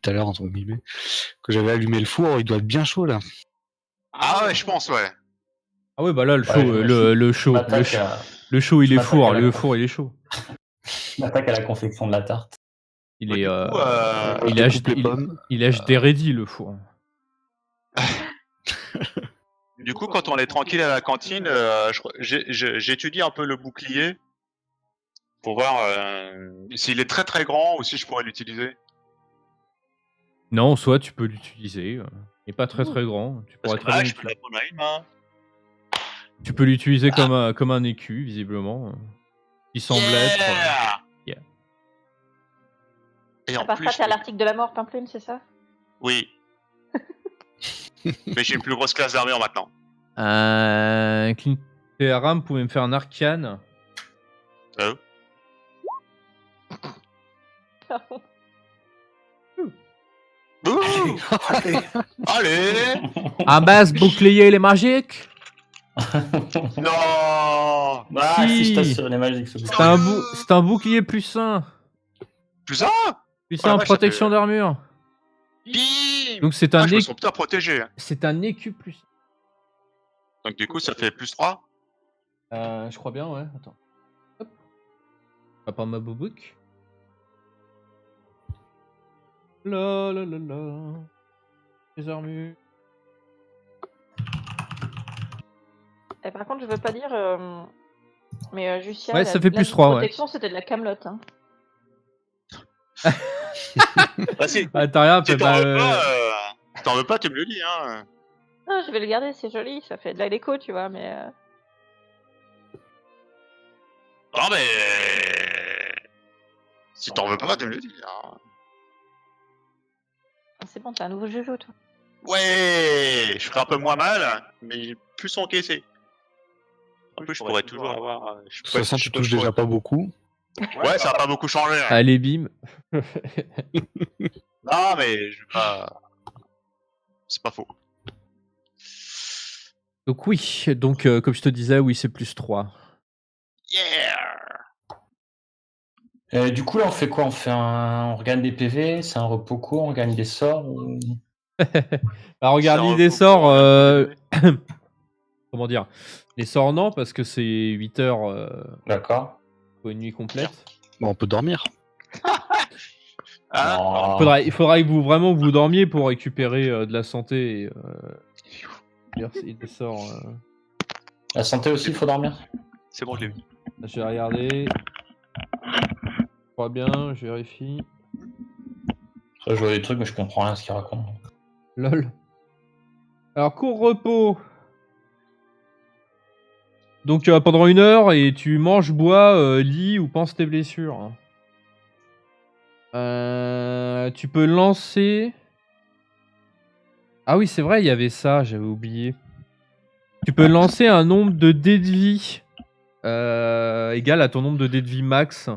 tout à l'heure, entre guillemets, que j'avais allumé le four, il doit être bien chaud là. Ah ouais, je pense, ouais. Ah ouais, bah là, le chaud, Ouais, le chaud, le chaud, il est four, le four, il est chaud. Je m'attaque à la confection de la tarte. Il Ouais, est, du coup, il je est découpe les pommes. il est HD ready, le four. Du coup, quand on est tranquille à la cantine, j'étudie un peu le bouclier pour voir s'il est très très grand ou si je pourrais l'utiliser. Non, soit tu peux l'utiliser. Il est pas très très grand. Tu Parce pourrais que très bah, bien je peux la prendre à une main. Tu peux l'utiliser comme un écu, visiblement. Qui semble être. Yeah. Et À en part plus, ça, t'es à l'article de la mort, Pimplume, c'est ça? oui. Mais j'ai une plus grosse classe d'armure maintenant. Clint et Aram, vous pouvez me faire un arcane. Ouh. Allez. À base, bouclier, il est magique. Non. Ah, si je tape Si. sur les magiques, ce C'est un bouclier plus 1. Plus un. Plus 1 en vache, protection ça fait- d'armure. Bim. Donc c'est un je me sens putain protégé. c'est un écu plus. Donc du coup, ça fait plus 3. Je crois bien, ouais. Attends. Hop. Je vais prendre ma boubouk. La la la la. Les armures. Et par contre, je veux pas dire, mais Justia, Ouais, ça fait plus 3, ouais. protection, c'était de la camelote. Hein. Bah, si Ah, t'as rien, si bah, t'en veux pas, tu me le dis. Hein. Non, je vais le garder, c'est joli, ça fait de la déco, tu vois, mais... Non mais si t'en veux pas, tu me le dis. Hein. C'est bon, t'as un nouveau jeu, toi. Ouais, je ferai un peu moins mal, mais plus encaissé. En plus, je pourrais toujours avoir. De toute façon, tu touches déjà pas beaucoup. Ouais, ça va pas beaucoup changer. Hein. allez, bim. Non, mais je vais pas. C'est pas faux. Donc oui, donc comme je te disais, oui, c'est plus 3. Yeah. Du coup, là, on fait quoi? On regagne des PV, c'est un repos court, on gagne des sorts ou... Bah regarde Ça l'idée recoupe sort. pour un Comment dire? Les sorts non, parce que c'est 8 heures D'accord. pour une nuit complète. Bon, on peut dormir. Hein Non. Il faudra que vous dormiez pour récupérer de la santé et des sorts. La santé aussi, il faut dormir? C'est bon, je l'ai vu. Là, je vais regarder. Je crois bien, je vérifie. Je vois des trucs, mais je comprends rien à ce qu'il raconte. Lol. Alors, court repos. Donc, pendant 1 heure, et tu manges, bois, lis ou penses tes blessures. Tu peux lancer... Ah oui, c'est vrai, il y avait ça, j'avais oublié. Tu peux lancer un nombre de dés de vie égal à ton nombre de dés de vie max.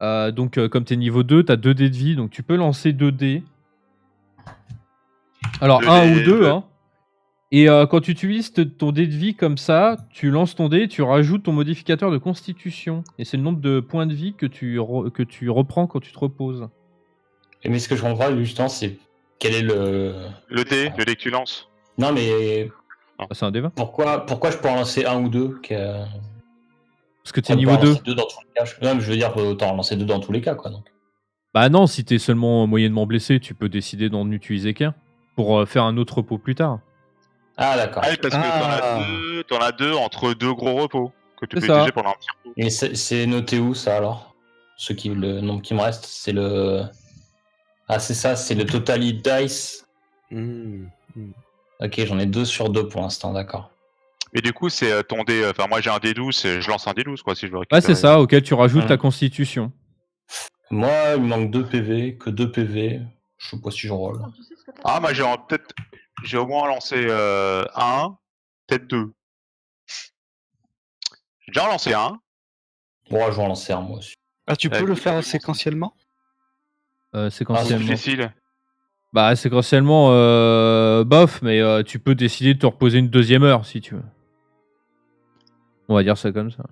Donc, comme tu es niveau 2, tu as 2 dés de vie, donc tu peux lancer 2 dés. Alors, 1 ou 2, hein. Et quand tu utilises ton dé de vie comme ça, tu lances ton dé, tu rajoutes ton modificateur de constitution. Et c'est le nombre de points de vie que tu reprends quand tu te reposes. Mais ce que je comprends, justement, c'est quel est le... Le dé que tu lances. Non, mais Ah, c'est un D20. pourquoi je peux en lancer un ou deux Parce que tu es niveau 2. Deux dans tous les cas. Non, mais je veux dire, autant en lancer 2 dans tous les cas, quoi. Donc. Bah non, si t'es seulement moyennement blessé, tu peux décider d'en utiliser qu'un. Pour faire un autre repos plus tard. Ah, d'accord. Ah, parce que t'en as deux entre 2 gros repos que tu peux C'est ça. utiliser pendant un petit repos. Et c'est noté où, ça, alors? Le nombre qui me reste, c'est le... Ah, c'est ça, c'est le Total Hit Dice. Ok, j'en ai 2 sur 2 pour l'instant, d'accord. Et du coup, c'est ton dé. Enfin, moi j'ai un D12, et je lance un D12 quoi si je veux récupérer. Ouais, c'est ça, auquel tu rajoutes ta constitution. Moi, il me manque 2 PV, que 2 PV. Je sais pas si je roll. Ah, moi j'ai au moins lancé 1, peut-être 2. J'ai déjà lancé 1. Bon, je vais en lancer un, moi aussi. Ah, tu peux le faire séquentiellement? C'est Séquentiellement. difficile. Bah, séquentiellement, bof, mais tu peux décider de te reposer une 2e heure si tu veux. On va dire ça comme ça.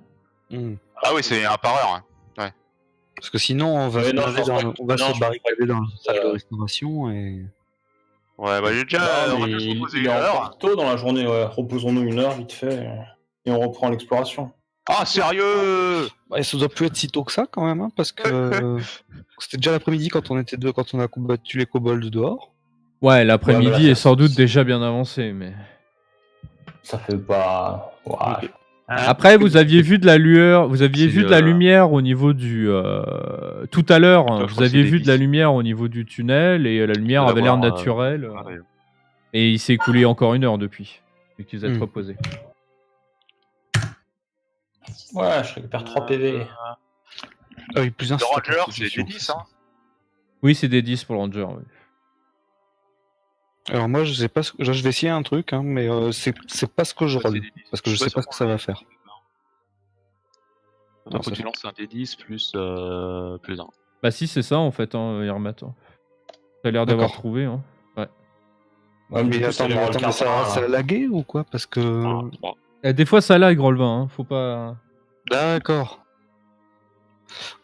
Ah oui, c'est un par heure. Hein. Ouais. Parce que sinon, on va, Ouais, se, non, blinder je pense dans- pas on va que- non, se je barricader dans la salle de euh, restauration et. Ouais, bah j'ai déjà. Non, On va mais déjà se reposer il une est heure. encore tôt dans la journée, ouais. Reposons-nous une heure vite fait et on reprend l'exploration. Ah, sérieux? Ouais, ça doit plus être si tôt que ça quand même, hein, parce que c'était déjà l'après-midi quand on était deux, quand on a combattu les kobolds dehors. Ouais, Ouais, l'après-midi mais là, est sans doute c'est- déjà bien avancé, mais... Ça fait pas. Ouais. Ok. Après, vous aviez vu de la lueur, vous aviez C'est, vu de la lumière au niveau du... tout à l'heure, Attends, hein, je vous crois que aviez c'est vu des de la 10. lumière au niveau du tunnel, et la lumière Je vais avait l'air l'avoir, naturelle. Ah, ouais. Et il s'est écoulé encore une heure depuis, vu que vous êtes Hmm. reposé. Ouais, je récupère 3 PV. Ah oui, plus un. Le c'est la Ranger, c'est constitution, des 10, ça. hein. Oui, c'est des 10 pour le Ranger. Oui. Alors moi, je sais pas. Je vais essayer un truc, hein, mais c'est pas ce que je Ouais, c'est roll, des 10. parce que je sais pas ce que ça va faire. Donc, Non, faut ça que tu fait- lances un D10 plus 1. Bah si, c'est ça en fait, hein, Irmat. T'as l'air d'avoir D'accord. trouvé. Hein. Ouais, Mais du coup, attends, c'est le mais ça a là. lagué ou quoi? Parce que. 3. Des fois, ça lag, Rollvin. Hein. Faut pas... D'accord.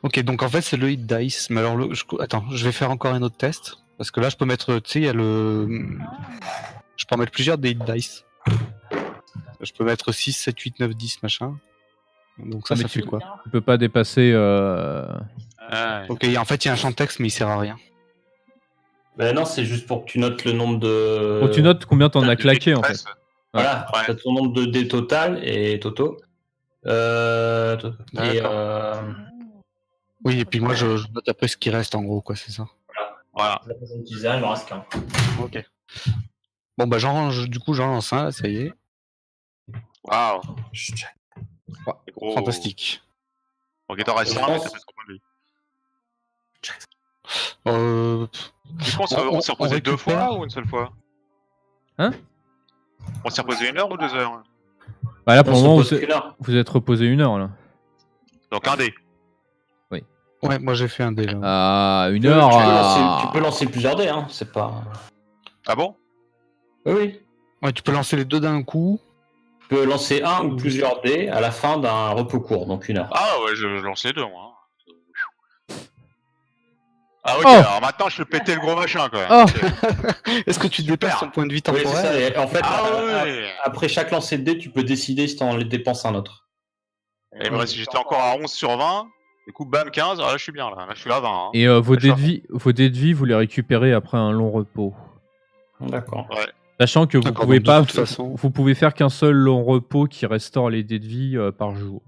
Ok, donc en fait c'est le hit dice. Mais alors, attends, je vais faire encore un autre test. Parce que là, je peux mettre, tu sais, il y a le. Je peux en mettre plusieurs des hit dice. Je peux mettre 6, 7, 8, 9, 10, machin. Donc ça, Mais ça tu- fait quoi? Tu peux pas dépasser... Ouais. Ok, en fait, il y a un champ de texte, mais il sert à rien. Ben non, c'est juste pour que tu notes le nombre de. Faut que tu notes combien t'en as Le claqué en fait. D13. Voilà, Ouais. t'as ton nombre de dés total et Toto. Et D'accord. Oui, et puis moi, je note après ce qui reste, en gros, quoi, c'est ça. Voilà. la personne utilisée, il me reste qu'un. Ok. Bon, bah, du coup, j'en lance un, là, ça y est. Waouh. Je check. C'est gros. Fantastique. Donc, il t'en reste Je un, mais pense- ça fait 100 points de vie. Euh, Du coup, on s'est reposé deux récupère. fois ou une seule fois? Hein? On s'est reposé 1 heure ou 2 heures? Bah là, pour On le se moment, pose qu'une heure. vous êtes reposé une heure là. Donc, un dé. Ouais, moi, j'ai fait un dé, là. Ah, une Tu heure. peux lancer plusieurs dés, hein. C'est pas. Ah bon? Oui, oui. Ouais, tu peux lancer les deux d'un coup. Tu peux lancer un ou plusieurs dés à la fin d'un repos court, donc une heure. Ah ouais, je lance les deux, moi. Ah ok, Oh. alors maintenant je peux péter le gros machin quand même. Oh. Est-ce que tu dépasses ton point de vie Oui, c'est temporaire? ça. Et en fait, Ah ouais. après chaque lancer de dés, tu peux décider si t'en les dépenses un autre. Et bref, si j'étais encore à 11 sur 20, du coup bam 15, ah, là je suis bien là, je suis à 20. Hein. Et vos Je dés suis de vie, vous les récupérez après un long repos. D'accord. Sachant que vous D'accord, pouvez donc de pas, toute façon- vous pouvez faire qu'un seul long repos qui restaure les dés de vie par jour.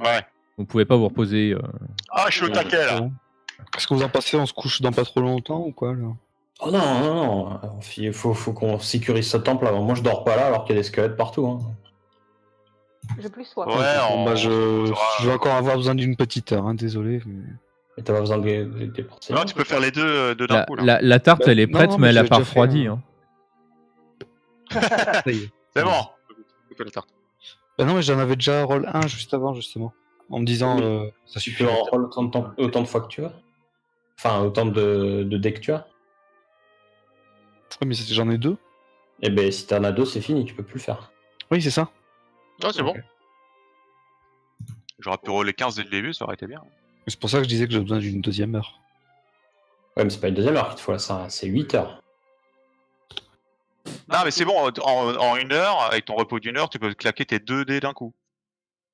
Ouais. Vous pouvez pas vous reposer. Ah, je suis au taquet là. Est-ce que vous en pensez, on se couche dans pas trop longtemps ou quoi, là? Oh non, non, non. Il faut qu'on sécurise ce temple avant. Moi, je dors pas là alors qu'il y a des squelettes partout. Hein. J'ai plus soif. Ouais, Bon, bah, on je vais encore avoir besoin d'une petite heure, hein, désolé. Mais... Et t'as pas besoin de les dépenser. Non, tu peux faire les deux d'un coup là. La tarte, Bah, elle est non, prête, non, mais mais elle a j'ai pas déjà fait refroidi. un- Hein. Ça y est. C'est bon. Tu fais la tarte. Bah non, mais j'en avais déjà roll 1 juste avant, justement. En me disant, Oui. ça Tu suffit. peux en roll autant de fois que tu veux. Enfin, autant de dés que tu as. Ouais, mais j'en ai deux. Et ben, si t'en as deux, c'est fini, tu peux plus le faire. Oui, c'est ça. Ah, c'est Ok. bon. J'aurais pu rouler 15 dès le début, ça aurait été bien. C'est pour ça que je disais que j'ai besoin d'une deuxième heure. Ouais, mais c'est pas une deuxième heure qu'il te faut là, c'est 8 heures. Non, mais c'est bon, en une heure, avec ton repos d'une heure, tu peux claquer tes 2 dés d'un coup.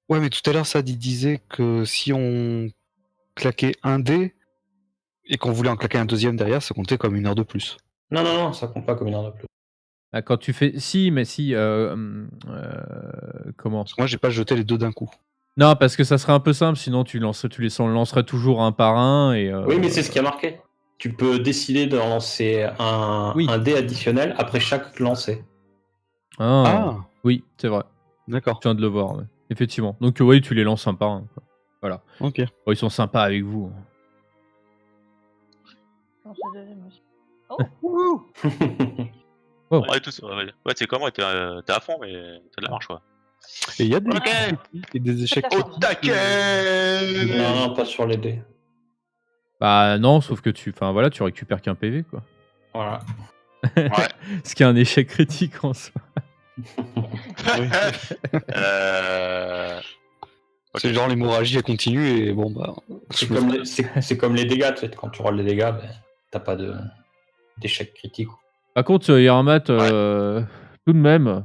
Ouais, mais tout à l'heure, ça disait que si on claquait un dé et qu'on voulait en claquer un deuxième derrière, ça comptait comme une heure de plus. Non, non, non, ça compte pas comme une heure de plus. Ah, quand tu fais. Si, mais si. Comment? Parce que moi, j'ai pas jeté les deux d'un coup. Non, parce que ça serait un peu simple, sinon tu lancerais toujours un par un. Et, Oui, mais c'est ce qui a marqué. Tu peux décider de lancer un dé additionnel après chaque lancer. Ah, oui, c'est vrai. D'accord. Je viens de le voir, ouais. Effectivement. Donc, oui, tu les lances un par un. Quoi. Voilà. Ok. Bon, ils sont sympas avec vous. Non, c'est deuxième aussi. Oh. Ouais, tout ça. Ouais, c'est comment, t'es à fond, mais t'as de la marche, quoi. Et il y a des, Ok. et des échecs. Au Taquet. Non, non, pas sur les dés. Bah, non, sauf que tu récupères qu'un PV, quoi. Voilà. Ouais. Ce qui est un échec critique en soi. Ok. C'est genre l'hémorragie elle continue et bon bah. C'est comme les dégâts, tu sais, quand tu rolles les dégâts, ben, t'as pas d'échec critique. Par contre, Yermat, tout de même,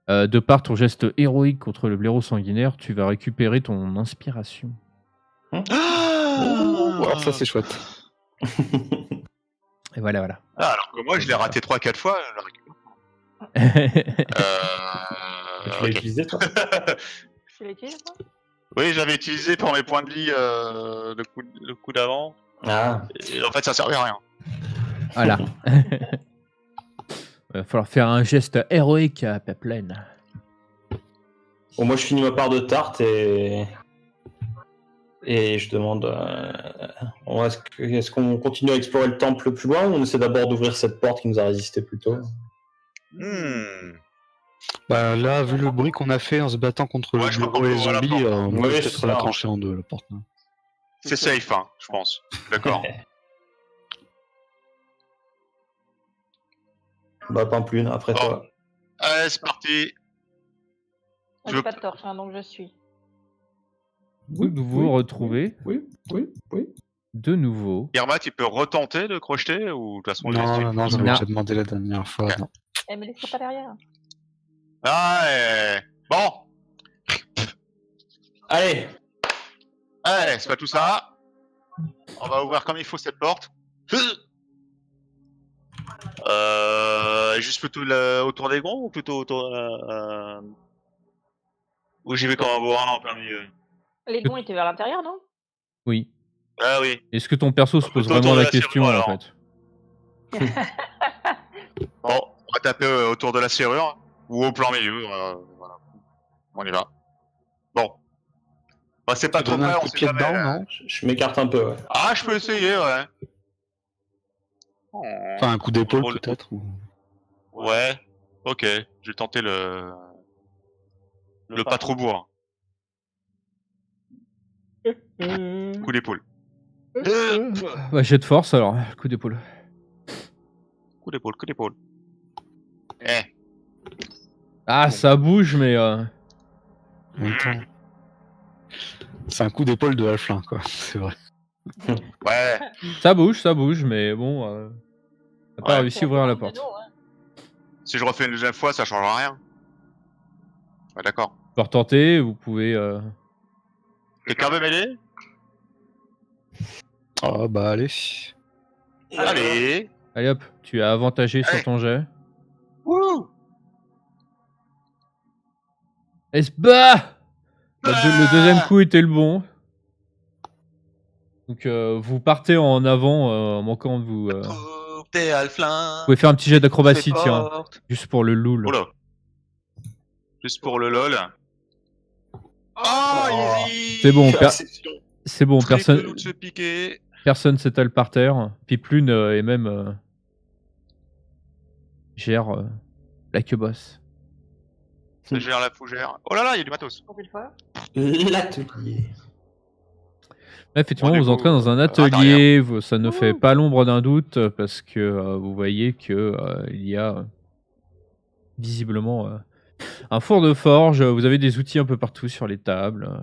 de par ton geste héroïque contre le blaireau sanguinaire, tu vas récupérer ton inspiration. Alors ça c'est chouette. Et voilà. Ah, alors que moi, je l'ai raté 3-4 fois. Je le récupère. Tu l'as utilisé, toi? Tu l'utilises, toi? Oui, j'avais utilisé pour mes points de vie le coup d'avant. Ah, Et en fait, ça servait à rien. Voilà. Il va falloir faire un geste héroïque à Peplen. bon, moi je finis ma part de tarte et je demande est-ce qu'on continue à explorer le temple plus loin ou on essaie d'abord d'ouvrir cette porte qui nous a résisté plus tôt? Bah là, vu le bruit qu'on a fait en se battant contre Ouais, le je crois bureau qu'on et peut les ouvrir la zombies, porte, hein. moi Oui, je vais c'est peut-être la ça. trancher en deux la porte. Hein. C'est safe, hein, je pense. D'accord. Bah, Pampelune, après Bon. toi. Allez, c'est parti. Moi, j'ai pas de torche, hein, donc je suis. Vous vous retrouvez Oui. de nouveau. Yermat, il peut retenter de crocheter ou de toute façon, il est Non, dessus. non, j'avais Non. déjà demandé la dernière fois. Ok. Non. Eh, mais laisse pas derrière. Ah, bon. Allez, Allez, c'est pas tout ça. On va ouvrir comme il faut cette porte. Juste plutôt autour des gonds ou plutôt autour... Ou j'y vais comme un bourrin en plein milieu. Les gonds étaient vers l'intérieur, non? Oui. Ah oui. Est-ce que ton perso se pose Plutôt vraiment autour de la la question serrure, en alors. fait? Bon, on va taper autour de la serrure ou au plein milieu. Voilà. On y va. Bon. Bah, c'est pas Tu trop donnes un près, coup on de sait pied jamais. dedans, non? je m'écarte un peu, ouais. Ah, je peux essayer, ouais. Enfin, un coup d'épaule Drôle. peut-être. Ou... Ouais. Ok. Je vais tenter le pas trop bourrin. Coup d'épaule. Bah, jet de force alors, coup d'épaule. Coup d'épaule. Eh. Ah, ça bouge, mais. En même temps, c'est un coup d'épaule de Halflin, quoi. C'est vrai. Ouais. Ça bouge, mais bon. T'as pas Ouais. réussi à ouvrir la porte. Si je refais une deuxième fois, ça changera rien. Ouais, d'accord. Vous pouvez retenter, vous pouvez. Quelqu'un veut m'aider? Oh bah allez. Allez. Allez hop, tu es avantagé sur Allez. ton jet. Wouh. Et bah le deuxième coup était le bon. Donc vous partez en avant en manquant de vous. T'es Halflin. Vous pouvez faire un petit jet d'acrobatie, Fais tiens. forte. Juste pour le loul. Oula. Juste pour le lol. Oh, easy. C'est bon, Perception. c'est bon, Triple loup de se piquer. personne s'étale par terre. Piplune et même gère la queue boss. Ça gère la fougère. Oh là là, il y a du matos. Pour une fois. L'atelier. Là, effectivement, Bon, du vous coup, entrez dans un atelier, ça ne fait pas l'ombre d'un doute parce que vous voyez que il y a visiblement un four de forge. Vous avez des outils un peu partout sur les tables.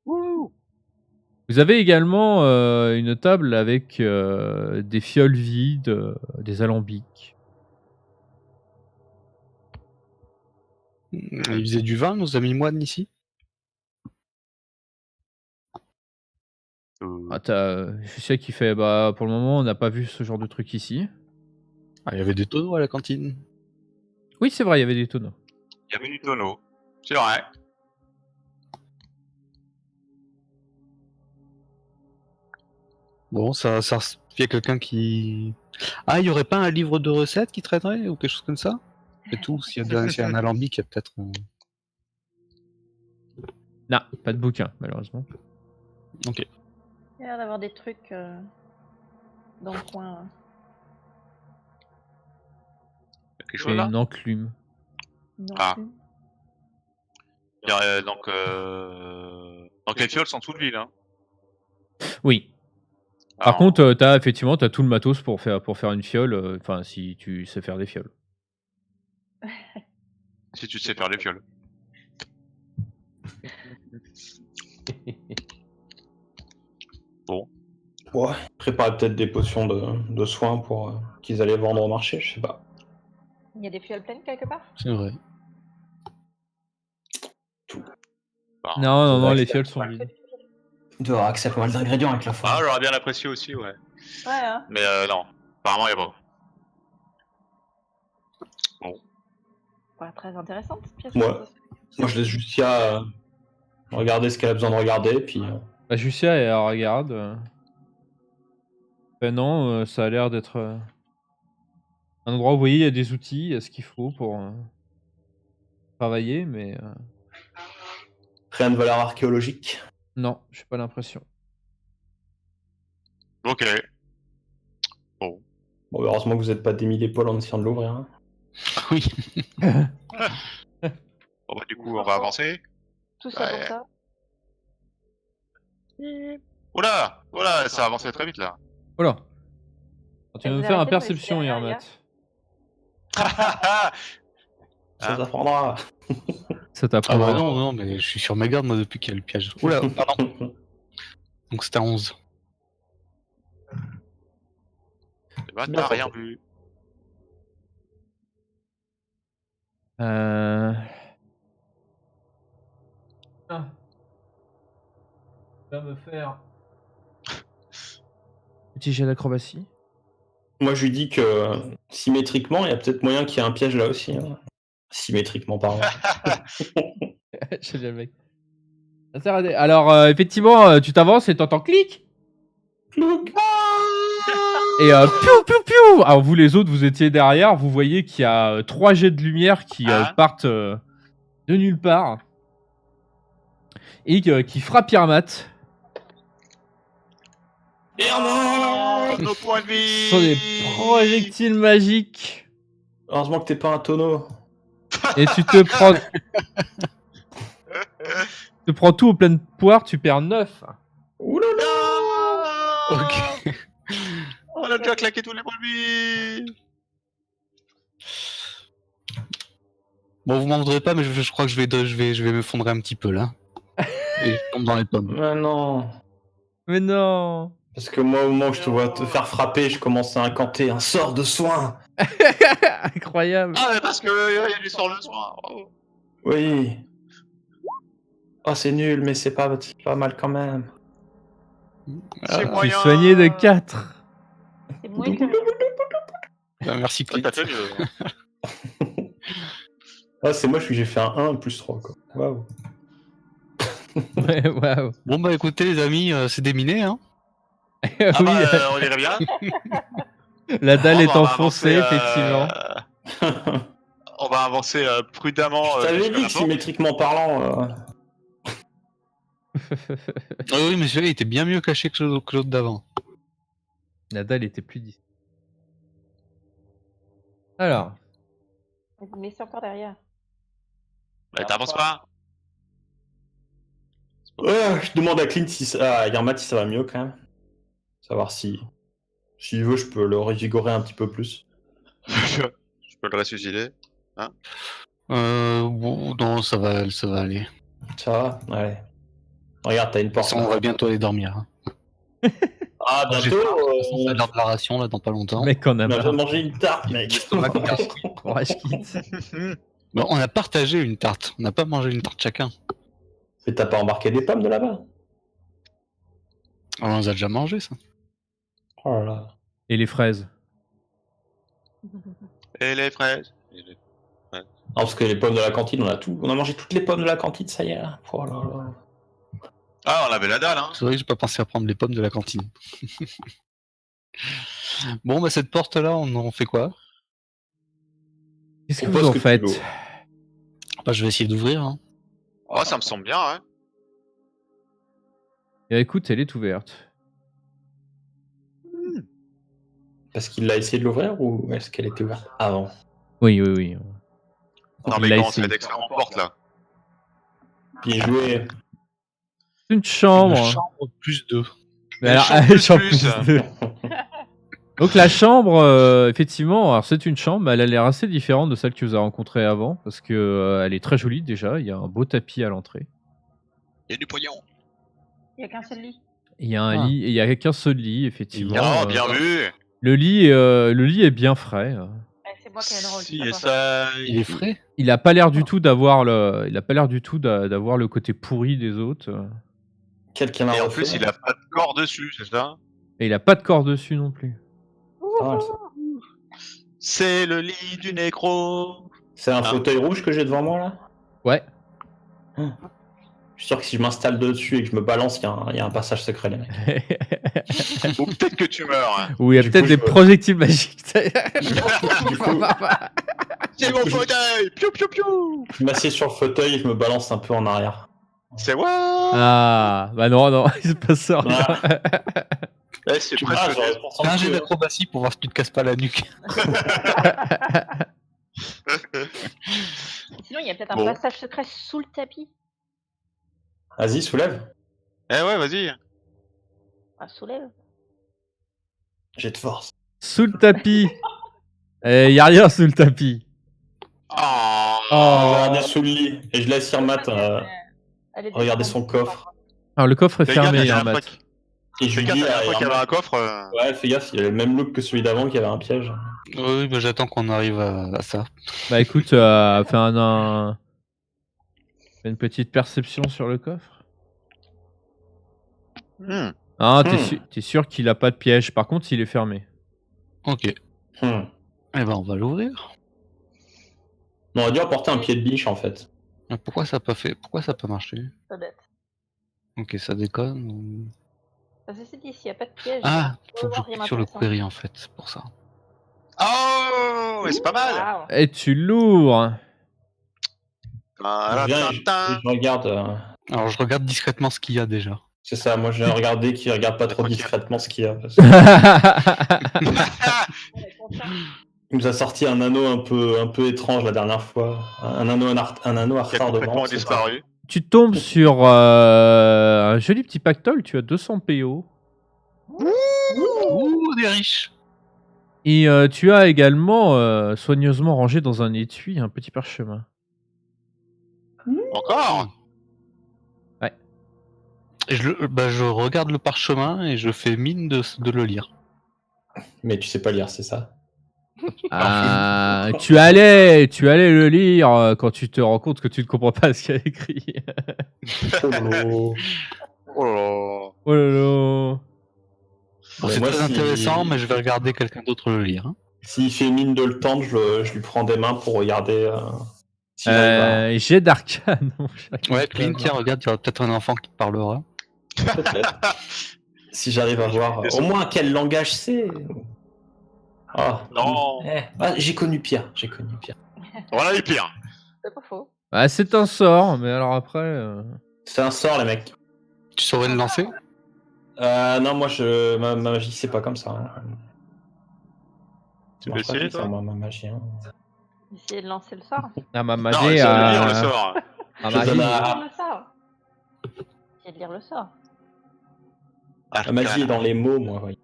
Vous avez également une table avec des fioles vides, des alambics. Ils faisaient du vin, nos amis moines ici? Ah, je sais qu'il fait. Bah, pour le moment, on n'a pas vu ce genre de truc ici. Ah, il y avait des tonneaux à la cantine. Oui, c'est vrai, il y avait des tonneaux. Il y avait du tonneau. C'est vrai. Bon, ça il y a quelqu'un qui... Ah, il y aurait pas un livre de recettes qui traînerait ou quelque chose comme ça? C'est tout, s'il y a un alambic, il y a peut-être... Non, pas de bouquin, malheureusement. Ok. Il y a l'air d'avoir des trucs dans le coin. Là. Quelque Et chose là. une enclume. Non Ah. plus. Il y a, donc les fioles sont sous de ville. Hein. Oui. Par Alors, contre, t'as tout le matos pour faire une fiole. Enfin, si tu sais faire des fioles. si tu sais faire les fioles. Ouais, préparer peut-être des potions de soins pour qu'ils allaient vendre au marché, je sais pas. Il y a des fuel pleines quelque part? C'est vrai. Bah, Non, vrai les que fioles sont vides. Il doit y avoir accès à pas mal d'ingrédients avec la Ah, j'aurais bien apprécié aussi, ouais. Ouais, hein. Mais non, apparemment, il n'y a pas. Pas très intéressante, cette pièce. Ouais. Moi, je laisse Justia regarder ce qu'elle a besoin de regarder, puis Bah, Jussia, elle regarde. Ben non, ça a l'air d'être un endroit où vous voyez, il y a des outils, il y a ce qu'il faut pour travailler, mais rien de valeur archéologique. non, j'ai pas l'impression. Ok. Bon, heureusement que vous n'êtes pas démis l'épaule en essayant de l'ouvrir. Hein. Oui. Bon, bah, du coup, on va avancer. Tout ça Ouais. pour ça. Oula, oula, ça a avancé très vite là. Voilà. Tu Et vas vous me faire un arrêtez de me perception, laisser derrière, Yermat. Ça Hein t'apprendra. Ça Ah t'apprend. bah non, non, mais je suis sur mes gardes moi depuis qu'il y a le piège. Oula, pardon. Donc c'était à 11. Bah, Bien t'as rien tenté. vu. Va me faire. Petit jet d'acrobatie. Moi, je lui dis que symétriquement, il y a peut-être moyen qu'il y ait un piège là aussi. Hein. Symétriquement parlant. J'ai le mec. Ça sert à des- Alors, effectivement, tu t'avances et t'entends clic. Clouc. Et piou piou piou. Alors vous les autres, vous étiez derrière, vous voyez qu'il y a 3 jets de lumière qui Hein partent de nulle part et qui frappent Yermat. Oh, nos points de Ce sont des vie. projectiles magiques. Heureusement que t'es pas un tonneau. Et tu te prends tout au pleine poire, tu perds 9. Oulala. Ok. On a déjà claqué tous les points de vie. Bon, vous m'en voudrez pas, mais je crois que je vais m'effondrer un petit peu là. Et je tombe dans les pommes. Mais non. Mais non. Parce que moi, au moment où je te vois te faire frapper, je commence à incanter un sort de soin. Incroyable. Ah, mais parce que il y a du sort le soir. Oh. Oui. Oh, c'est nul, mais c'est pas mal quand même. C'est Je suis moyen. soigné de 4. C'est moins que rien. Bah, merci Toi, Clint. t'as fait mieux. Ah, c'est moi, j'ai fait un 1 plus 3, quoi. Waouh. Ouais, waouh. Bon bah écoutez les amis, c'est déminé hein. Ah Oui, bah, on dirait bien. la dalle Bon, est bah, on va enfoncée, avancer, effectivement. On va avancer prudemment. Je t'avais jusqu'à dit la que porte. symétriquement parlant, Ah oui mais celui-là il était bien mieux caché que l'autre d'avant. La dalle était plus discrète. Alors, Mais c'est encore derrière. Bah, t'avances pas. je demande à Clint à Yermat si ça va mieux quand même. Savoir s'il veut, je peux le revigorer un petit peu plus. Je peux le ressusciter. Bon, non ça va aller. Ça va? Ouais. Regarde, t'as une De toute porte. façon on va bientôt aller dormir. Hein. Ah, J'ai bientôt faim, de toute façon, c'est l'heure de la ration là dans pas longtemps. mec, on a On a besoin marre. de manger une tarte, mec. L'estomac casse. Courage, quitte. Bon, on a partagé une tarte, on n'a pas mangé une tarte chacun. Mais t'as pas embarqué des pommes de là-bas? On les a déjà mangé ça. Oh là là. Et les fraises. Et les fraises. Non, parce que les pommes de la cantine, on a tout. On a mangé toutes les pommes de la cantine, ça y est. Oh là là. Ah, on avait la dalle, hein. C'est vrai que j'ai pas pensé à prendre les pommes de la cantine. Bon bah cette porte là on en fait quoi? Qu'est-ce que Propose vous en que tu faites? l'ouvres. Bah je vais essayer d'ouvrir hein. Oh, ça me semble bien, hein. Eh, écoute, elle est ouverte. Parce qu'il a essayé de l'ouvrir ou est-ce qu'elle était ouverte avant? Oui, oui, oui. Non, Il mais l'a comment essayé. c'est d'extrêmement porte là. Bien joué. C'est une chambre. Une chambre plus 2. Mais Une alors, chambre chambre plus. plus deux. Donc la chambre, effectivement, alors c'est une chambre, mais elle a l'air assez différente de celle que vous avez rencontrée avant, parce que elle est très jolie déjà. Il y a un beau tapis à l'entrée. Il y a du pognon. Il y a qu'un seul lit. Il y a un Ah. lit, et il y a qu'un seul lit, effectivement. Oh, bien vu. Le lit est bien frais. C'est moi qui ai le rôle. Si, c'est et pas toi. ça. Il est frais. Il a pas l'air du tout d'avoir d'avoir le côté pourri des autres. Quelqu'un a Et en refait. plus, il a pas de corps dessus, c'est ça? Et il a pas de corps dessus non plus. Pas mal, ça. C'est le lit du nécro. C'est un Ah. fauteuil rouge que j'ai devant moi là. Ouais. Je suis sûr que si je m'installe dessus et que je me balance, il y a un passage secret, les mecs. Ou peut-être que tu meurs. Hein. Ou il y a Du peut-être coup, des je- projectiles magiques. Du coup, C'est mon fauteuil. Piou piou piou. je m'assieds sur le fauteuil et je me balance un peu en arrière. C'est what? Ah, bah non, il se passe ça. Ah. Ouais, c'est Tu presque. j'aurais pourtant Fais un pu, jet d'acrobatie pour voir si tu te casses pas la nuque. Sinon, il y a peut-être un Bon. passage secret sous le tapis. Vas-y, soulève. Eh ouais, vas-y. Ah, soulève. J'ai de force. Sous le tapis. Il y a rien sous le tapis. Oh. Oh. J'ai un nez sous le lit et je laisse Irmat Elle était regarder dans son le- coffre. Alors le coffre est Fais gaffe, fermé, la dernière Irmat. fois qu'il- Et je fais lui gaffe, dis la dernière fois à qu'il y avait Irmat, un coffre. ouais, fais gaffe, il a le même look que celui d'avant qui avait un piège. Oui, bah, j'attends qu'on arrive à ça. Bah écoute, fais fais une petite perception sur le coffre. Ah, t'es sûr qu'il a pas de piège. Par contre, il est fermé. Ok. Hmm. Eh ben, on va l'ouvrir. On aurait dû apporter un pied de biche en fait. Mais pourquoi ça a pas fait? Pourquoi ça a pas marché? C'est bête. Ok, ça déconne. ou- Parce que c'est dit, s'il n'y a pas de piège. Ah, il faut que je rien clique sur le d'intéressant. query en fait, c'est pour ça. Oh, mais c'est pas mal. Waouh. Et tu l'ouvres. Voilà, Je viens et tintin. je regarde. Alors je regarde discrètement ce qu'il y a déjà. C'est ça, moi j'ai regardé qu'il regarde pas trop Ok. discrètement ce qu'il y a. Parce Ouais, Ouais, confiance. Il nous a sorti un anneau un peu étrange la dernière fois. Un anneau à Qui a retard de complètement vente. c'est ça. disparu. tu tombes sur un joli petit pactole. Tu as 200 PO. Ouh, des riches. Et tu as également soigneusement rangé dans un étui un petit parchemin. Encore. Et je regarde le parchemin et je fais mine de le lire. Mais tu sais pas lire, c'est ça. Ah, tu allais le lire quand tu te rends compte que tu ne comprends pas ce qu'il y a écrit. Oh lolo. Oh là là. Oh là là. Bon, Mais c'est moi, très si- intéressant, mais je vais regarder quelqu'un d'autre le lire. hein. S'il fait mine de le tendre, je lui prends des mains pour regarder s'il arrive Jet d'arcane. mon cher Ouais, Christophe. Clint, tiens, regarde, il y aura peut-être un enfant qui te parlera. à... Peut-être. Si j'arrive à voir au moins quel langage c'est. Ah. Non. J'ai connu pire. Voilà les pires. C'est pas faux. Ah, c'est un sort, mais alors après. C'est un sort, les mecs. Tu saurais le lancer? Non, moi, ma magie, c'est pas comme ça. hein. Tu Marche veux pas essayer, comme ça, toi? moi, ma magie. hein. Essayez de lancer le sort. Ah, ma Non, magie essaye de a. lire le sort. ma Je magie- donne Essayez de Ah. lire le sort. Essayez de lire le sort. La magie est dans les mots, moi. Oui.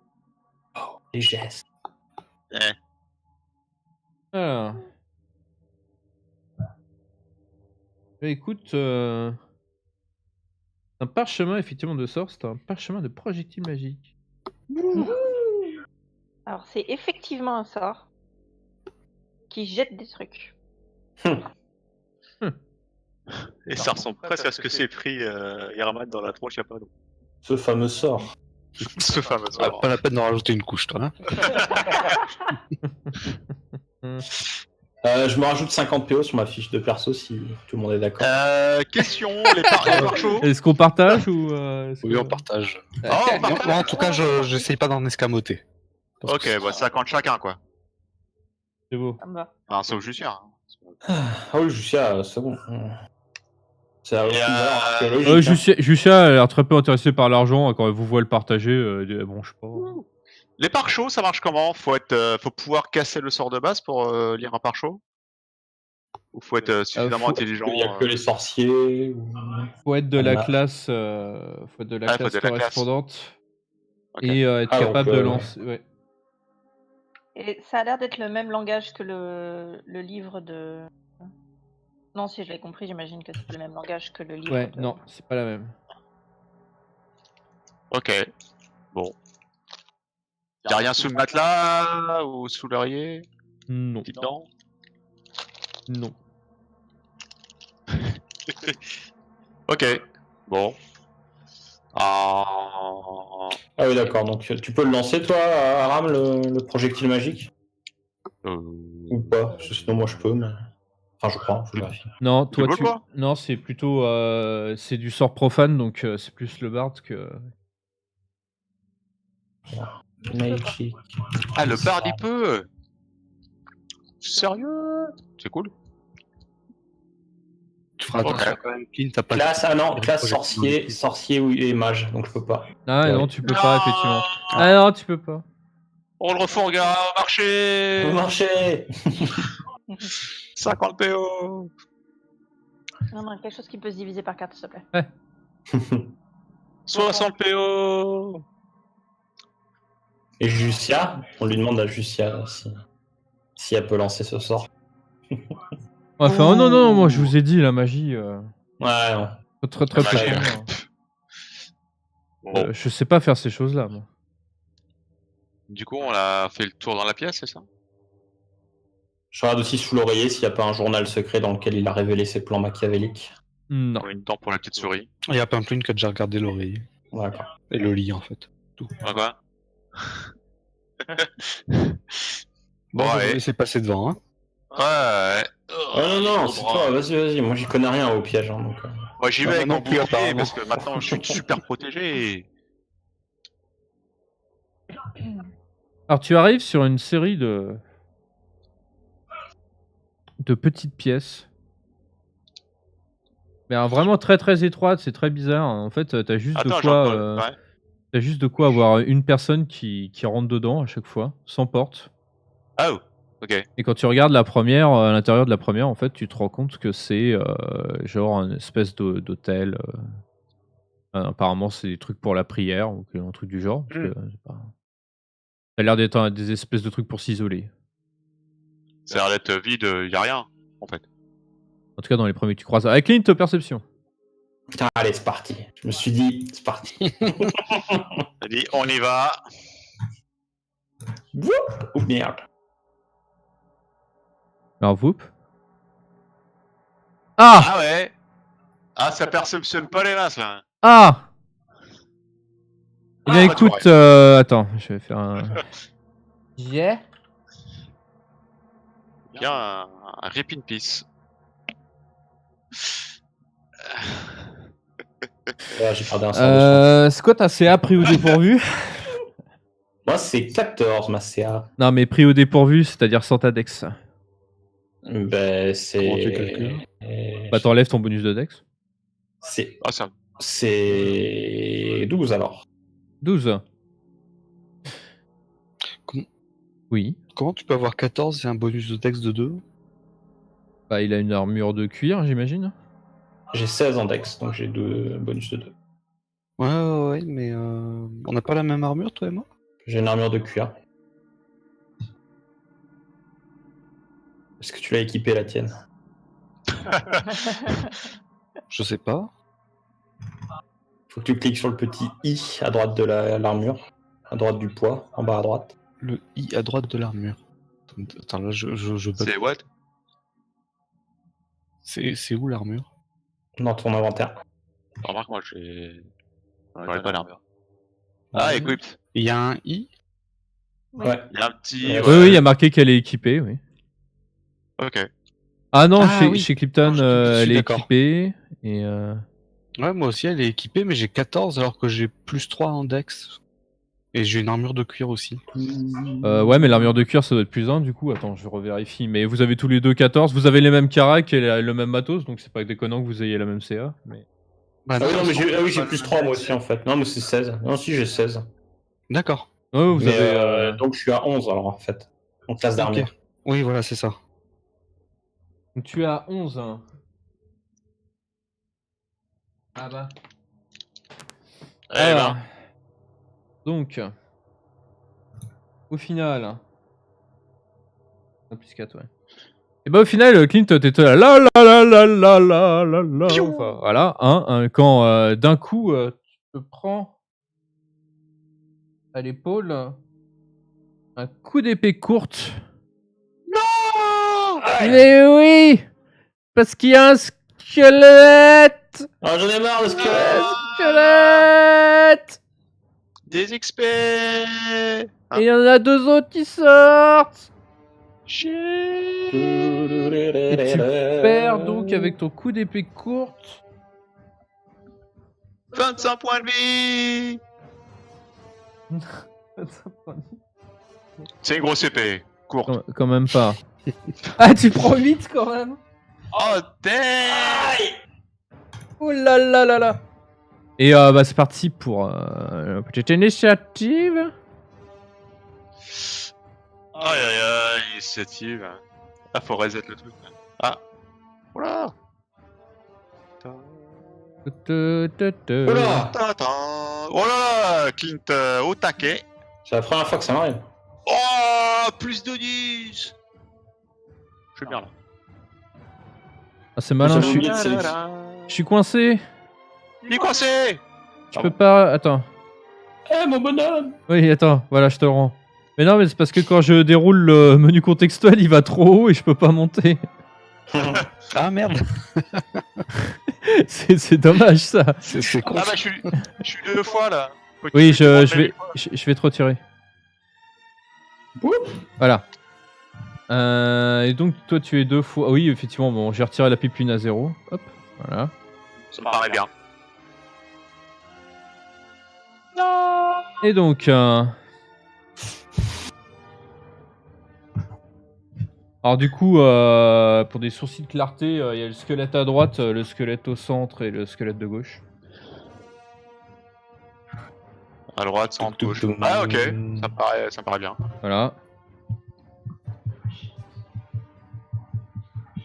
Oh, les gestes. Alors. Bah, écoute, un parchemin effectivement de sort, c'est un parchemin de projectile magique. Alors, c'est effectivement un sort qui jette des trucs. Et ça ressemble presque à ce que s'est pris Yermat dans la tronche il y a pas longtemps. Ce fameux sort. Ce fameux Ah, sort. pas la peine d'en rajouter une couche, toi. Hein. Je me rajoute 50 PO sur ma fiche de perso si tout le monde est d'accord. Question, les par chauds. Est-ce qu'on partage ou Oui, on partage. Oh, on partage. Moi, en tout cas, j'essaye pas d'en escamoter. Ok, bah 50 chacun quoi. C'est beau. Ça me va. Enfin, sauf Lucien. Ah oui, Jucia, c'est bon. C'est la Et, valeur archéologique. hein. Jucia a l'air très peu intéressé par l'argent quand elle vous voit le partager. Bon, je sais pas. Les pare-chauds, ça marche comment? Faut pouvoir casser le sort de base pour lire un pare-chaud? Ou faut être suffisamment faut- intelligent? Il n'y a que les sorciers. Faut être de la Ah. classe, faut être de la Ah, faut classe de la classe. correspondante Ok. et être Ah, capable donc, de lancer. Ouais. Et ça a l'air d'être le même langage que le livre de. Non, si je l'ai compris, j'imagine que c'est le même langage que le livre. Ouais, de... non, c'est pas la même. Ok. Bon. Y'a rien sous le matelas ou sous l'oreiller? Non. Petite dent? Non. Ok. Bon. Ah. Ah oui, d'accord. Donc tu peux le lancer, toi, Aram, le projectile magique? Ou pas? Parce que sinon, moi, je peux, mais... Enfin, je crois, je vérifie. Non, Tu toi peux tu. pas? Non, c'est plutôt. C'est du sort profane, donc c'est plus le bard que. Magic. Ah, le bard il peut. Sérieux? C'est cool. Tu feras Ok. attention quand même, Clint, t'as pas Classe, ah non, classe projectile. sorcier et mage, donc je peux pas. Ah Ouais. non, tu peux pas, effectivement. Ah non, tu peux pas. On le refond, gars, au marché. Au marché. 50 PO. Non, quelque chose qui peut se diviser par 4, s'il te plaît. 60 PO. Et Justia, on lui demande à Justia si elle peut lancer ce sort. Enfin, oh non, non, moi je vous ai dit, la magie. Ouais, non. Très très La peu. magie. Hein. Bon. Je sais pas faire ces choses-là, moi. Du coup, on a fait le tour dans la pièce, c'est ça? Je regarde aussi sous l'oreiller s'il n'y a pas un journal secret dans lequel il a révélé ses plans machiavéliques. Non. Une dent pour la petite souris. Il y a Pimpline qui a déjà regardé l'oreiller. D'accord. Et le lit, en fait. Tout. Ah, quoi? Bon, Ouais. je vais laisser passer devant, hein. Ouais. Oh, non, non, c'est toi, vas-y. Moi, j'y connais rien au piège. Hein, donc, Moi, j'y Non, vais avec non mon plus, bouclier apparemment. parce que maintenant, je suis super protégé. Alors, tu arrives sur une série de petites pièces. Mais alors, vraiment très très étroites, c'est très bizarre. En fait, t'as juste Attends, de quoi. j'entends. Ouais. T'as juste de quoi avoir une personne qui rentre dedans à chaque fois, sans porte. Oh, ok. Et quand tu regardes la première, à l'intérieur de la première, en fait, tu te rends compte que c'est genre une espèce d'hôtel. Apparemment, c'est des trucs pour la prière ou un truc du genre. Parce que, c'est pas... Ça a l'air d'être des espèces de trucs pour s'isoler. Ça a l'air d'être vide, y a rien, en fait. En tout cas, dans les premiers que tu croises. Avec Clint, perception. putain, allez, c'est parti. Je me suis dit, c'est parti. T'as dit, on y va. Oh merde. Alors, whoop. Ah! Ah ouais. Ah, ça perceptionne pas les masses, là. Ah! Eh bien, Ah, bah, tu écoute, attends, je vais faire un. Yeah. Bien, un rip in peace. Ouais, j'ai gardé un sort de chance. C'est quoi ta CA pris au dépourvu? Moi, c'est 14, ma CA. Non, mais pris au dépourvu, c'est-à-dire sans ta dex. Ben, c'est. Comment tu calcules Bah, t'enlèves ton bonus de dex. C'est. Ah, ça. C'est 12 alors. 12. Com- Oui. Comment tu peux avoir 14 et un bonus de texte de 2? Bah, il a une armure de cuir, j'imagine. J'ai 16 en dex, donc j'ai 2 bonus de 2. Ouais, mais on n'a pas la même armure, toi et moi? J'ai une armure de cuir. Est-ce que tu l'as équipée, la tienne? Je sais pas. Faut que tu cliques sur le petit I à droite de l'armure, à droite du poids, en bas à droite. Le I à droite de l'armure. Attends, là, je bug. C'est what? C'est où l'armure? Dans ton inventaire. Remarque, moi, j'aurais pas l'armure. Ah, equipped. Il y a un I? Ouais. Il y a un petit. Ouais. Oui, il y a marqué qu'elle est équipée, oui. Ok. Ah non, Ah, oui. chez Clipton, Non, je suis elle est d'accord. équipée. Et Ouais, moi aussi, elle est équipée, mais j'ai 14 alors que j'ai plus 3 en dex. Et j'ai une armure de cuir aussi. ouais, mais l'armure de cuir, ça doit être plus 1 du coup. Attends, je revérifie. Mais vous avez tous les deux 14. Vous avez les mêmes caracs et le même matos, donc c'est pas déconnant que vous ayez la même CA. Mais... Bah, Ah oui, non, mais j'ai j'ai plus 3 moi aussi en fait. Non, mais c'est 16. Non, si, j'ai 16. D'accord. Ouais, vous Mais, avez. donc je suis à 11 alors en fait. En classe d'armure. Ok. Oui, voilà, c'est ça. Donc tu es à 11. Hein. Ah bah. Eh Alors, ben. donc, au final. Ah, plus 4, ouais. Et bah, au final, Clint, t'étais là, la. Enfin, voilà, hein, quand d'un coup, tu te prends à l'épaule. Un coup d'épée courte. Non. Mais oui! Parce qu'il y a un squelette! Ah, j'en ai marre de squelette. Squelette! Des XP. Et il y en a 2 autres qui sortent! Shit. Et tu perds donc avec ton coup d'épée courte. 25 points de vie. C'est une grosse épée. Courte. Quand même pas. Ah, tu prends 8 quand même! Oh, damn. Oh là là là là! Et bah c'est parti pour une petite initiative. Aïe aïe aïe, initiative. Ah, faut reset le truc. Ah. Voilà. Oula, Oh là là, Clint au taquet. c'est la première fois que ça m'arrive. Oh, plus de 10. Je suis bien là. Ah, c'est malin, J'ai oublié de je suis coincé. Il est coincé. Je peux pas. Attends. Eh, mon bonhomme. Oui, attends, voilà, je te le rends. Mais non, mais c'est parce que quand je déroule le menu contextuel, il va trop haut et je peux pas monter. Ah merde. C'est dommage ça. C'est con. Ah bah je suis 2 fois là. Faut que Oui, tu montes la je une fois. vais te retirer. Voilà. Et donc, toi, tu es 2 fois. Ah oui, effectivement, bon, j'ai retiré la pipeline à 0. Hop, voilà. Ça me paraît bien. Et donc. Alors, du coup, pour des sourcils de clarté, il y a le squelette à droite, le squelette au centre et le squelette de gauche. À droite, centre, gauche. Ah ok, ça me paraît bien. Voilà.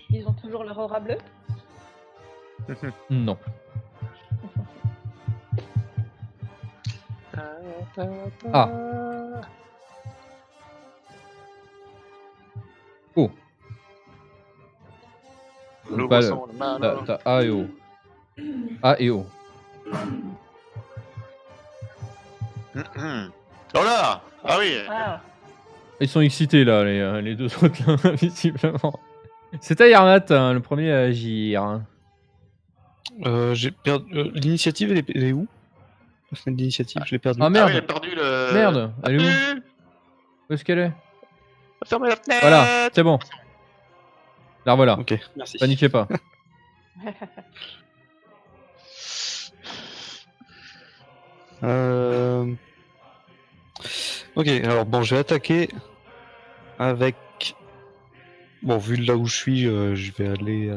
Ils ont toujours leur aura bleue. Non. Ah. Oh. Le Pas boisson, le malin. T'as A et O. A et O. Oh là. Ah oui. Ah, Ils sont excités là, les 2 autres là, visiblement. C'était Yarmat, hein, le premier à agir. Hein. J'ai perdu. L'initiative, elle est où? La fenêtre d'initiative, je l'ai perdue. Ah Ah merde, oui, il a perdu le. merde, elle est où? Ah, Où est-ce qu'elle est? fermez la fenêtre. Voilà, c'est bon. La revoilà, Ok, merci. paniquez pas. Ok, alors bon, je vais attaquer avec. Bon, vu là où je suis, je vais aller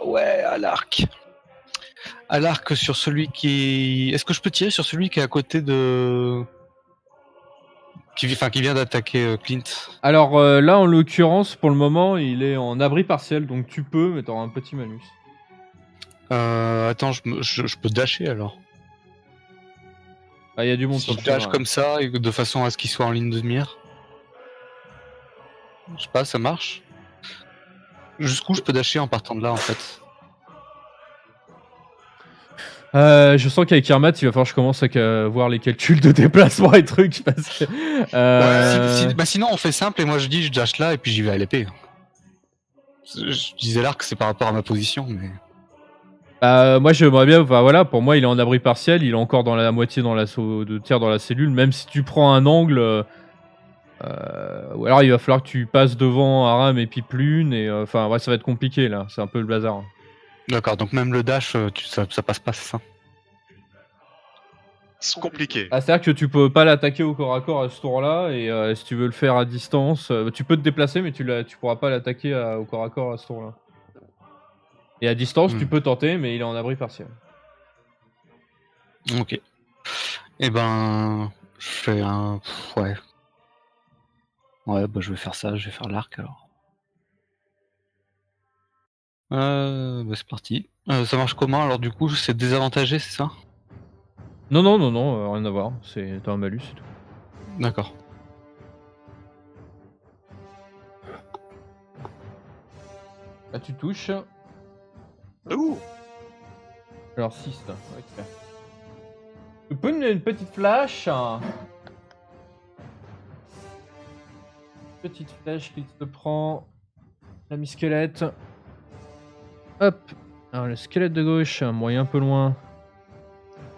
ouais, à l'arc. À l'arc sur celui qui. Est-ce que je peux tirer sur celui qui est à côté de. Qui vient d'attaquer Clint? Alors là, en l'occurrence, pour le moment, il est en abri partiel, donc tu peux, mais t'auras un petit malus. Attends, je peux dasher alors. Ah, il y a du monde Si sur je le dash terrain. comme ça, et de façon à ce qu'il soit en ligne de mire. Je sais pas, ça marche. Jusqu'où je peux dasher en partant de là en fait? Je sens qu'avec Yarmat, il va falloir que je commence à voir les calculs de déplacement et trucs. Parce que, Bah sinon on fait simple et moi je dis je dash là et puis j'y vais à l'épée. Je disais l'arc c'est par rapport à ma position mais... moi j'aimerais bien, enfin, voilà, pour moi il est en abri partiel, il est encore dans la moitié dans l'assaut de tir dans la cellule, même si tu prends un angle, ou alors il va falloir que tu passes devant Aram et Piplune, et enfin ouais, ça va être compliqué là, c'est un peu le bazar. D'accord, donc même le dash ça passe pas, c'est ça? C'est compliqué. Ah, c'est-à-dire que tu peux pas l'attaquer au corps à corps à ce tour-là, et si tu veux le faire à distance, tu peux te déplacer, mais tu pourras pas l'attaquer au corps à corps à ce tour-là. Et à distance, tu peux tenter, mais il est en abri partiel. Ok. Et ben... Je fais un... Ouais. Ouais, bah je vais faire ça, je vais faire l'arc alors. Bah c'est parti. Ça marche comment alors du coup? C'est désavantagé, c'est ça? Non, non, non, non, rien à voir. T'as un malus, c'est tout. D'accord. Là, tu touches. Ouh. Alors 6 là. Ok. Une petite flash. Petite flèche qui te prend. L'ami squelette. Hop. Alors le squelette de gauche, moyen un peu loin.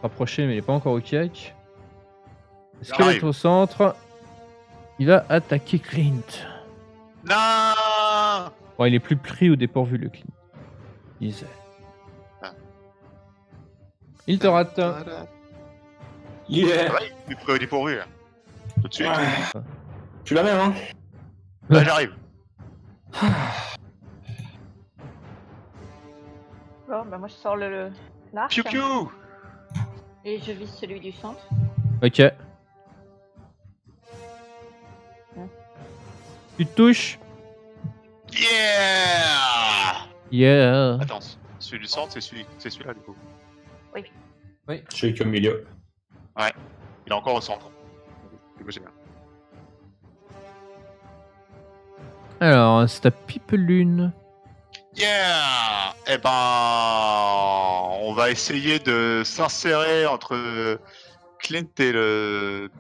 Rapproché mais il est pas encore au kick. Le squelette arrive. au centre. Il va attaquer Clint. Non. Bon, il est plus pris au dépourvu le Clint. Disait. Ah. Il te rate. Yeah. Ah ouais, il est pris au dépourvu. Là. Tout de suite. Ouais. Tu l'as même, hein? Là, j'arrive. Bon, bah moi je sors l'arc Piu piu. et je vise celui du centre. Ok. Tu te touches. Yeah. Yeah. Attends, celui du centre, c'est celui-là du coup. Celui qui est au milieu. Il est encore au centre. Du coup, c'est bien. Alors, c'est ta pipe lune. Yeah. Eh ben, on va essayer de s'insérer entre Clint et le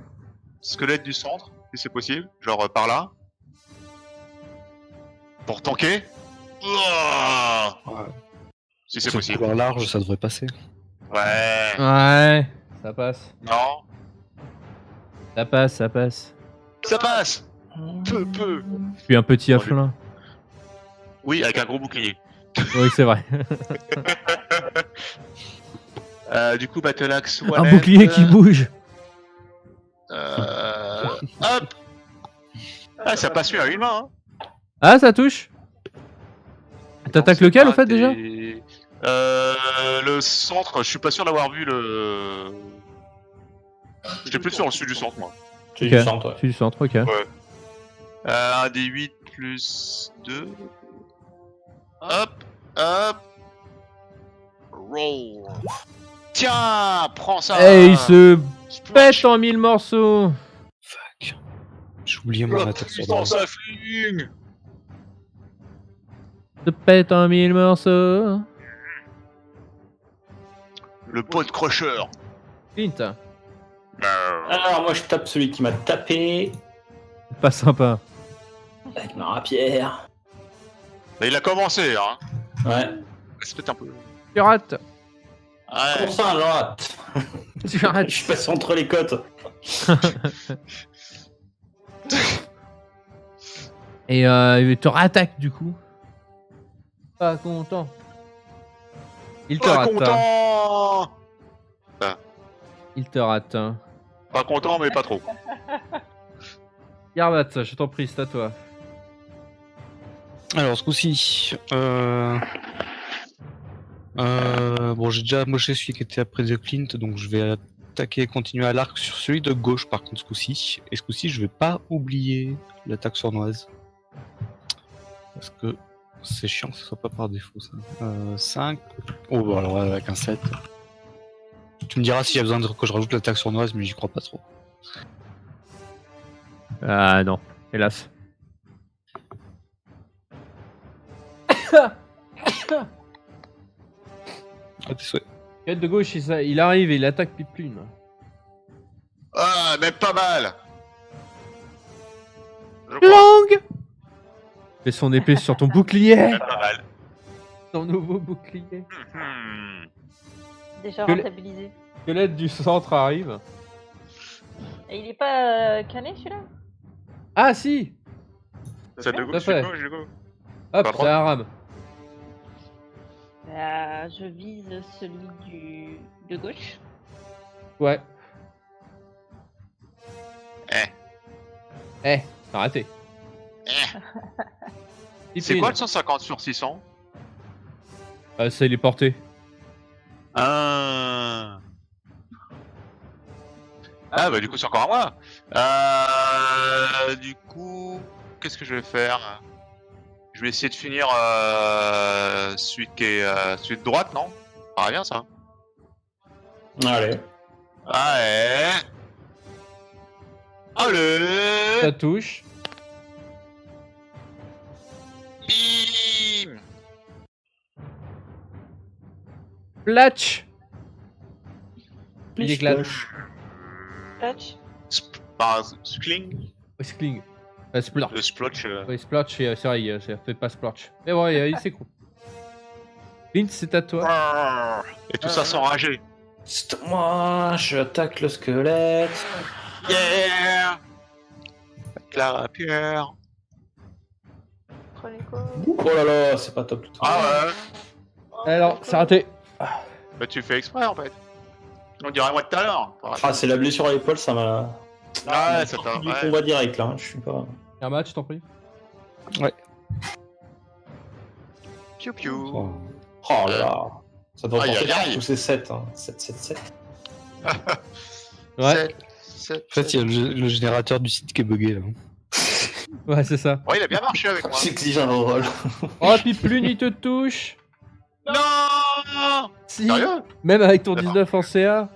squelette du centre, si c'est possible, genre par là. Pour tanker. Ouah. Ouais. Si c'est Ce possible. couloir large, ça devrait passer. Ouais. Ouais. Ça passe. Non. Ça passe, ça passe. Ça passe. Peu. Je suis un petit afflin. Oui, avec un gros bouclier. Oui, c'est vrai. Du coup, Battle Axe Un Wallet, bouclier qui bouge. Hop. Ah, ça passe mieux à une main. Hein. Ah, ça touche. T'attaques lequel au fait déjà? Le centre, je suis pas sûr d'avoir vu le. J'étais plus sur le sud du centre, moi. Celui Ok. du centre, ouais. Tu du centre, ok. Un des 8 plus 2. Hop. Roll. Tiens, prends ça. Et il se Splash. pète en 1000 morceaux. Fuck. J'ai oublié mon Oh, attaque sur putain, droite. ça flingue. Se pète en 1000 morceaux. Le pot crusher. Clint. Alors, moi, je tape celui qui m'a tapé Pas sympa. avec ma rapière. Bah, il a commencé, hein. Ouais. C'est peut-être un peu. Tu rates. Ouais. Comment ça, un rate? Tu rates. Je suis passé entre les côtes. Et il te rattaque du coup. Pas content. Il te Pas rate. content. Il te rate. Pas content, mais pas trop. Garbat, je t'en prie, c'est à toi. Alors, ce coup-ci, bon, j'ai déjà moché celui qui était après de Clint, donc je vais attaquer et continuer à l'arc sur celui de gauche, par contre, ce coup-ci. Et ce coup-ci, je vais pas oublier l'attaque sournoise. Parce que c'est chiant que ce soit pas par défaut, ça. 5. Oh, bah alors, avec un 7. Tu me diras s'il y a besoin que je rajoute l'attaque sournoise, mais j'y crois pas trop. Ah non, hélas. Ah, tes souhaits. Quête de gauche, il arrive et il attaque Piplune. Ah, mais pas mal. Je crois. Long. Fais son épée sur ton bouclier. Pas mal. Ton nouveau bouclier. Hmm. Déjà Que le- rentabilisé. Squelette du centre arrive. Et il est pas cané celui-là? Ah si. Ça de Tout à gauche, fait. je go. Hop, Pas c'est un rame. Je vise celui de gauche. Ouais. Eh. T'as raté. Eh. C'est quoi le 150 sur 600? Ça, il est porté. Ah. Ah bah du coup c'est encore à moi. Du coup, qu'est-ce que je vais faire? Je vais essayer de finir celui qui est celui de droite, non? Ça bien ça. Allez. Allez. Allez. Ça touche. Bim. Platch. Il éclate. Splash. Splotch. Skling. Skling. Splotch. Le splotch. Oui, Splotch, c'est vrai, ça fait pas Splotch. Mais ouais, c'est cool. Clint, c'est à toi. Et tout ça sans rager. Moi, j'attaque le squelette. Yeah. La rapière. Prenez quoi? Oh là là, c'est pas top tout ça. Ah ouais. Alors, c'est raté. Bah tu fais exprès en fait. On dirait moi tout à l'heure. Ah, c'est la blessure à l'épaule, ça m'a. Ah ouais, ça t'a. Du Ouais. combat direct là, je suis pas. Un match, t'en prie. Piou piou. Oh. Oh là là. Ça doit Aïe, porter aïe, aïe. tous ces 7. Hein. 7, 7, 7. Ouais, En fait, il y a le générateur du site qui est bugué là. ouais, c'est ça. Ouais, il a bien marché avec moi. J'exige un rôle. Oh, Piplune, il te touche. Non. Si. Sérieux? Même avec ton D'accord. 19 en CA.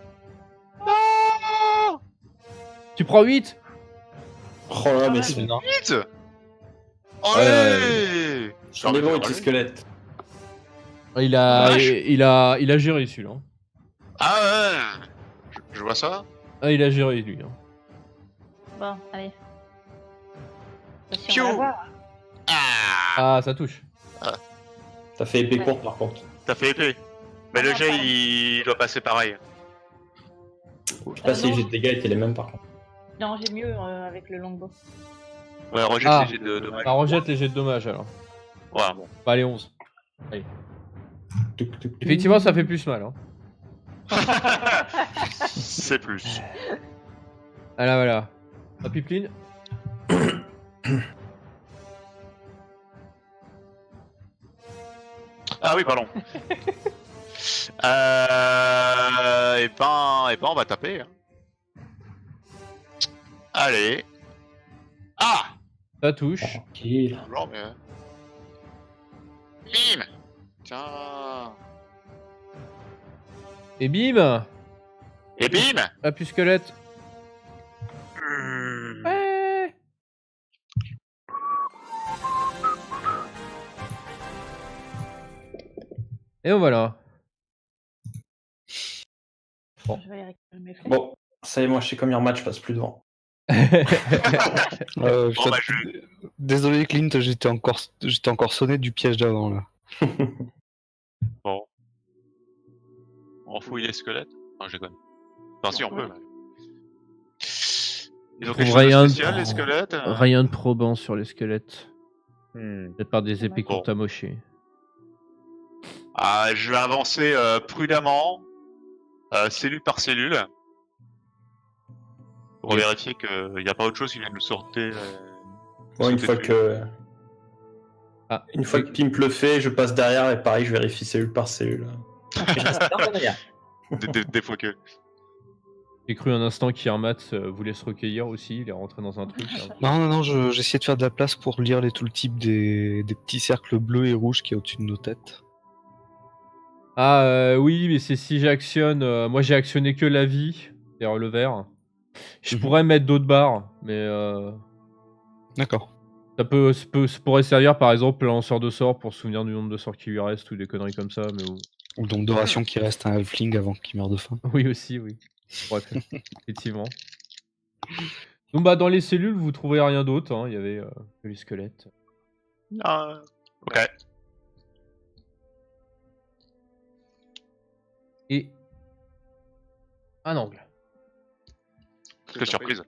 Non. Tu prends 8. Oh là là, mais c'est. Non. Vite. Allez. J'en ai bon, petit squelette. Il a, Vache. il a géré celui-là. Ah ouais. Je vois ça. Ah, il a géré lui. Hein. Bon, allez. Piou. On va voir. Ah. Ah, ça touche. T'as fait épée courte par contre. T'as fait épée. Mais le jet il doit passer pareil. Je sais pas si les jets de dégâts étaient les mêmes par contre. Non, j'ai mieux avec le longbow. Ouais, rejette Ah. les jets de dommage. Bah, rejette les jets de dommages alors. Ouais, bon. Bah, les 11. Tuc, tuc, tuc. Effectivement, ça fait plus mal. Hein. C'est plus. Voilà, voilà. Ah, Pipeline. Ah oui, pardon. Et ben, on va taper. Hein. Allez. Ah. Ça touche. Tranquille. Non, mais. Bim. Tiens. Et bim. Et bim. Ah, plus squelette. Hmm. Ouais. Et donc voilà. Je vais aller récupérer mes flèches. Bon, ça y est, moi je sais combien de match, je passe plus devant. Bon, Putain, bah, désolé Clint, j'étais encore sonné du piège d'avant là. Bon. On fouille les squelettes. Non, je déconne. Enfin, si, on peut. Ils ont quelque chose de Rien de- spécial, les squelettes. Rien de probant sur les squelettes. Hmm. C'est par des épées Bon. courtes amochées. Ah, je vais avancer prudemment, cellule par cellule, pour vérifier qu'il n'y a pas autre chose qui vient de nous sortir. Moi, une fois que. Ah. Une fois que Pimp le fait, je passe derrière et pareil, je vérifie cellule par cellule. Et je reste derrière. Des fois que. J'ai cru un instant qu'Irmat voulait se recueillir aussi, il est rentré dans un truc. Hein. Non, j'essayais de faire de la place pour lire les tooltips des petits cercles bleus et rouges qui est au-dessus de nos têtes. Ah oui, mais c'est si j'actionne. Moi j'ai actionné que la vie, c'est-à-dire le vert. Je pourrais mettre d'autres barres, mais D'accord. ça pourrait servir par exemple lanceur de sorts pour se souvenir du nombre de sorts qui lui reste ou des conneries comme ça. Mais Ou donc de ration qui reste à un halfling avant qu'il meure de faim. oui aussi, oui. Bref, effectivement. Donc bah dans les cellules vous trouverez rien d'autre. Hein. Il y avait que les squelettes. Ah, ok. Et un angle, Quelle surprise.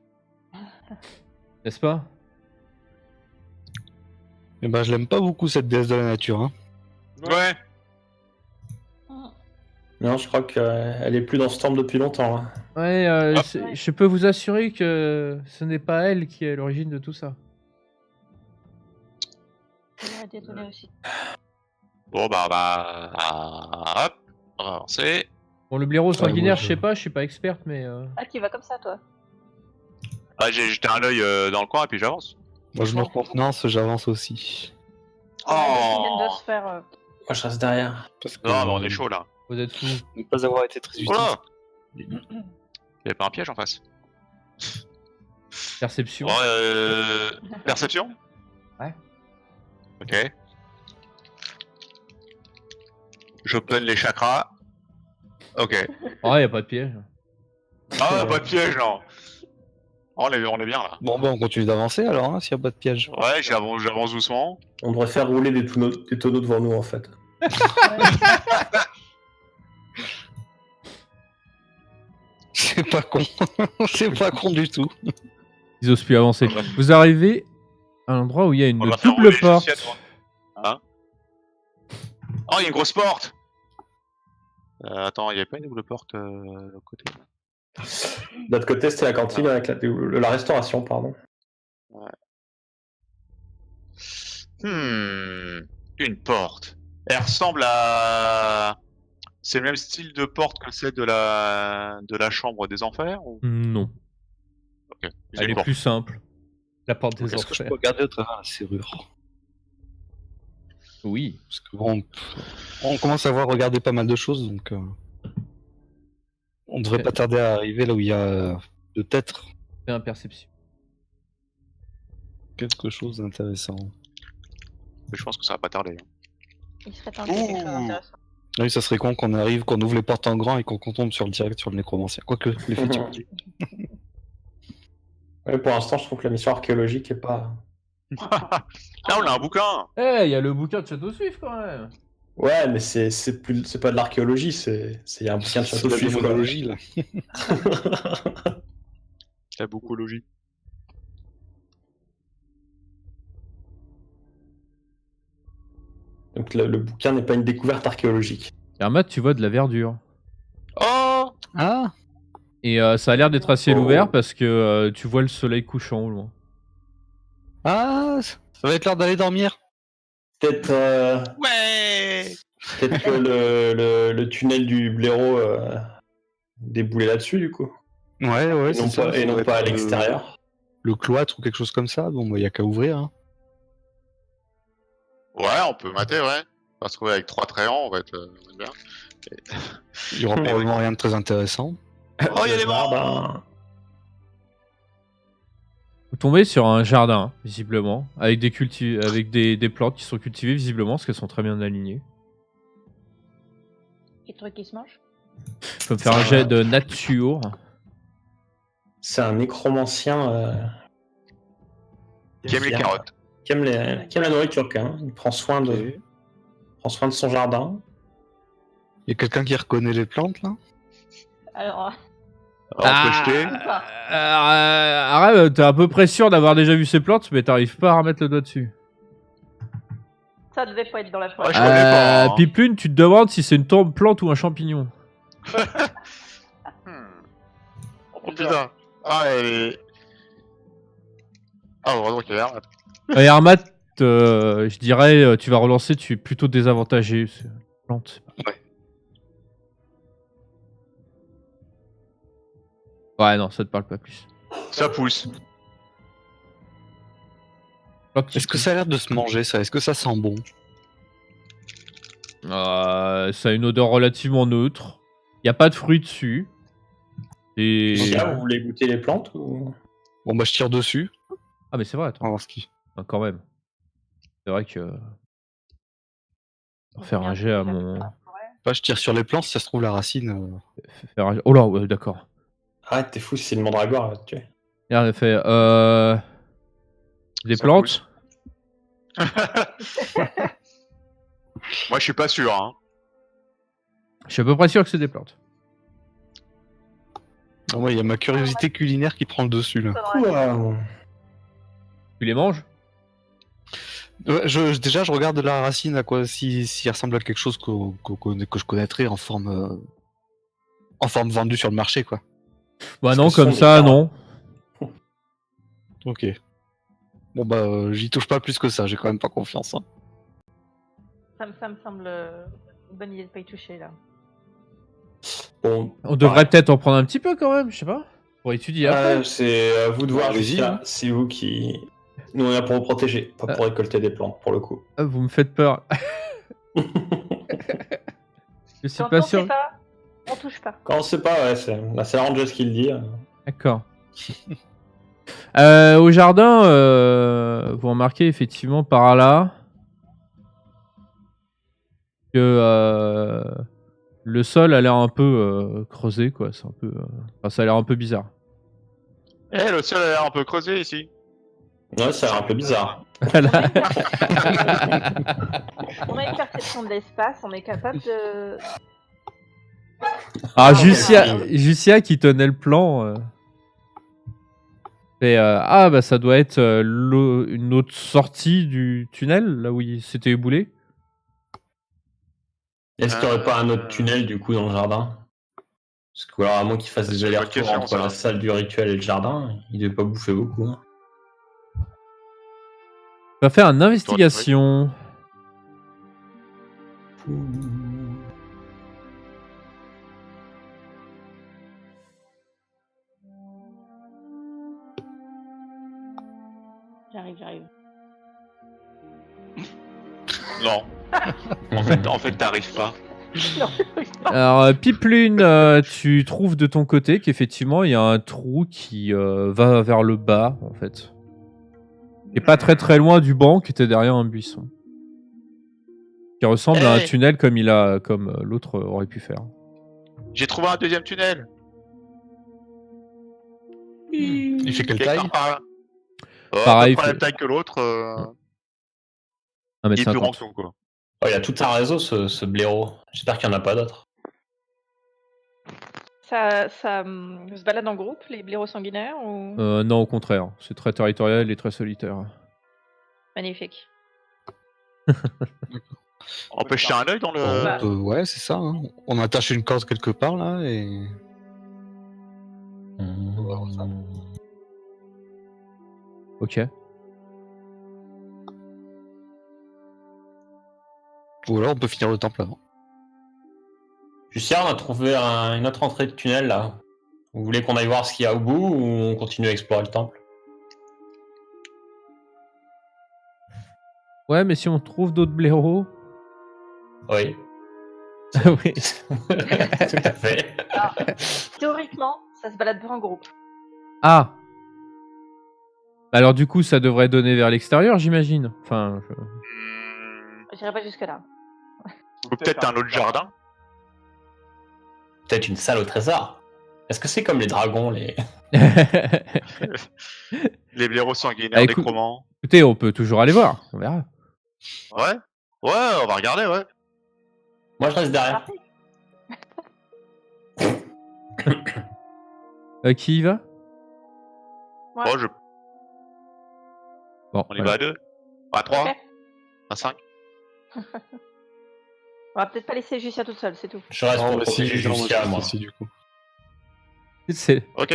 n'est-ce pas? Et ben je l'aime pas beaucoup cette déesse de la nature. Hein. Ouais. Non, je crois qu'elle est plus dans Storm depuis longtemps. Hein. Ouais, Hop. je peux vous assurer que ce n'est pas elle qui est à l'origine de tout ça. Je vais arrêter de donner aussi. Bon, bah, hop. On va avancer. Bon, le blaireau sanguinaire, moi, je sais pas, je suis pas experte, mais... Ah, tu vas comme ça, toi. Ah, j'ai jeté un œil dans le coin et puis j'avance. Moi je me recontenance, j'avance aussi. Ils viennent Oh. de se faire. Moi, je reste derrière. Parce que Non, mais on est chaud là. Vous êtes fous. ne pas avoir été très utile. Oh là. Il y avait pas un piège en face. Perception. Bon, perception. Ouais. Ok. J'open les chakras. Ok. Ah, y a pas de piège. Ah, pas de piège, non. Oh, on est bien là. Bon, bah, on continue d'avancer alors, hein, s'il n'y a pas de piège. Ouais, j'avance doucement. On devrait faire rouler des tonneaux devant nous en fait. C'est pas con. C'est pas con du tout. Ils osent plus avancer. Vous arrivez à l'endroit où il y a une On va faire double rouler porte. Jessie à toi. Hein? Oh, il y a une grosse porte. Attends, il n'y avait pas une double porte de l'autre côté? De l'autre côté, c'était la cantine avec la restauration, pardon. Une porte. Elle ressemble à... C'est le même style de porte que celle de la chambre des enfers ou... Non, Ok. C'est elle une est porte. plus simple. La porte des Est-ce que je enfers. peux regarder au travers la serrure? Oui. Parce que bon, on commence à voir regarder pas mal de choses, donc on devrait pas tarder à arriver là où il y a peut-être C'est un perception. quelque chose d'intéressant. Mais je pense que ça va pas tarder. Il serait temps qu'il y ait quelque chose d'intéressant. Oui, ça serait con qu'on arrive, qu'on ouvre les portes en grand et qu'on tombe direct sur le nécromancien. Quoique, les futurs. Ouais, pour l'instant, je trouve que la mission archéologique est pas. Là, on a un bouquin. Eh, il y a le bouquin de Château Suif quand même. Ouais, mais c'est pas de l'archéologie, il y a un bouquin de C'est château de la suisse, quoi. démonologie, là. La boucologie. Donc le bouquin n'est pas une découverte archéologique. Hermat, tu vois de la verdure. Oh, Ah! Et ça a l'air d'être à ciel Oh. ouvert parce que tu vois le soleil couchant au loin. Ah! Ça va être l'heure d'aller dormir. Peut-être ouais. que le tunnel du blaireau déboulait là-dessus, du coup. Ouais, ouais, Et non c'est ça. pas, et Ça non doit pas à être l'extérieur. Le cloître ou quelque chose comme ça. Bon, bah, y a qu'à ouvrir, hein. Ouais, on peut mater, ouais. On va se trouver avec 3 tréants, on va être bien. Il y aura probablement rien de très intéressant. Oh, il y a des morts. Ben, Vous tombez sur un jardin, visiblement, avec des plantes qui sont cultivées, visiblement, parce qu'elles sont très bien alignées. Des trucs qui se mangent. Tu peux me faire un jet de nature. c'est un nécromancien Qui aime les carottes. qui aime la nourriture, quand même. Il prend soin de son jardin. Y a quelqu'un qui reconnaît les plantes, là? Alors, On peut jeter. Arrête, t'es à peu près sûr d'avoir déjà vu ces plantes, mais t'arrives pas à remettre le doigt dessus. ça devait pas être dans la Ouais, forêt. je connais pas, hein. Pipune, tu te demandes si c'est une plante ou un champignon. Oh putain. Ah, elle est... Ah, heureusement qu'il y a l'air. Et Armat, je dirais, tu vas relancer, tu es plutôt désavantagé. C'est une plante. Ouais, non, ça te parle pas plus. Ça pousse. Plante qui Est-ce que ça a l'air de se manger, ça? Est-ce que ça sent bon? ça a une odeur relativement neutre. Il n'y a pas de fruits dessus. Et... Donc là, vous voulez goûter les plantes ou... Bon, bah, je tire dessus. Ah, mais c'est vrai, On va attends. voir ce qui... Ah, quand même. C'est vrai que... On faire revient un jet à tout de suite mon... dans la forêt. Bah, je tire sur les plantes, si ça se trouve, la racine... Faire un... Oh là, ouais, d'accord. Arrête, t'es fou, c'est le mandragore, là, tu es. Regarde, elle fait... Des Ça plantes. Moi, je suis pas sûr, hein. Je suis à peu près sûr que c'est des plantes. Ah ouais, il y a ma curiosité culinaire qui prend le dessus, là. Ouah. Tu les manges? Ouais, déjà, je regarde la racine, à quoi, si elle ressemble à quelque chose que je connaîtrais en forme vendue sur le marché, quoi. Bah Parce non, que ce comme sont ça, des non. Ok. Bon, bah, j'y touche pas plus que ça, j'ai quand même pas confiance, hein. Ça me semble une bonne idée de pas y toucher là. Bon, On devrait peut-être en prendre un petit peu quand même, je sais pas. Pour étudier après. c'est à vous de voir, Allez-y, Justin. hein. C'est vous qui... Nous, on est là pour vous protéger, pas pour récolter des plantes, pour le coup. Ah, vous me faites peur. Je suis Quand pas on sûr. sait pas, on touche pas. Quand on sait pas, ouais, c'est la Rangers qui le dit. D'accord. Au jardin, vous remarquez effectivement par là que Le sol a l'air un peu creusé, quoi. C'est un peu, enfin, ça a l'air un peu bizarre. Eh, le sol a l'air un peu creusé ici. Ouais, ça a l'air un peu bizarre. On a une perception de l'espace, on est capable de. Ah, ok. Jusia qui tenait le plan. Et, ah, bah ça doit être une autre sortie du tunnel, là où il s'était éboulé. Est-ce qu'il n'y aurait pas un autre tunnel du coup dans le jardin? Parce que alors, à moins qu'il fasse des C'est une bonne allers-retours question, entre ça. la salle du rituel et le jardin, il devait pas bouffer beaucoup. Hein. On va faire une investigation. J'arrive. Non. En fait, t'arrives pas. Non, Alors, Piplune, tu trouves de ton côté qu'effectivement, il y a un trou qui va vers le bas, en fait. Et pas très très loin du banc qui était derrière un buisson. Qui ressemble à un Hey tunnel comme l'autre aurait pu faire. J'ai trouvé un deuxième tunnel. Il fait quelle Quelque taille? part par là. Pareil, à peu près la fait- même taille que l'autre. Il est plus grand 1m50. que nous, quoi. Oh, il a tout un réseau ce blaireau. J'espère qu'il n'y en a pas d'autres. ça se balade en groupe, les blaireaux sanguinaires ou... Non, au contraire. C'est très territorial et très solitaire. Magnifique. On peut jeter un œil dans le. Bah. Ouais, c'est ça. Hein. On attache une corde quelque part là et. Ok. Ou alors on peut finir le temple avant. Jussia, on a trouvé une autre entrée de tunnel là. Vous voulez qu'on aille voir ce qu'il y a au bout ou on continue à explorer le temple? Ouais, mais si on trouve d'autres blaireaux. Oui. Oui. Tout à fait. Alors, théoriquement, ça se balade pas en groupe. Ah. Alors du coup, ça devrait donner vers l'extérieur, j'imagine. Enfin, J'irai pas jusque-là. Ou peut-être un autre jardin. Peut-être une salle au trésor. Est-ce que c'est comme les dragons, les... Les blaireaux sanguinaires, Ah, des écoute- chromants. Écoutez, on peut toujours aller voir. On verra. Ouais. Ouais, on va regarder, ouais. Moi, je reste derrière. Parfait. Qui y va? Ouais. Bon, Bon, on y voilà. va à 2. À 3. Ok. À 5. On va peut-être pas laisser Jussia toute seule, c'est tout. Je reste pour bah, protéger non, Jussia, je moi. fais ci, du coup. C'est Ok.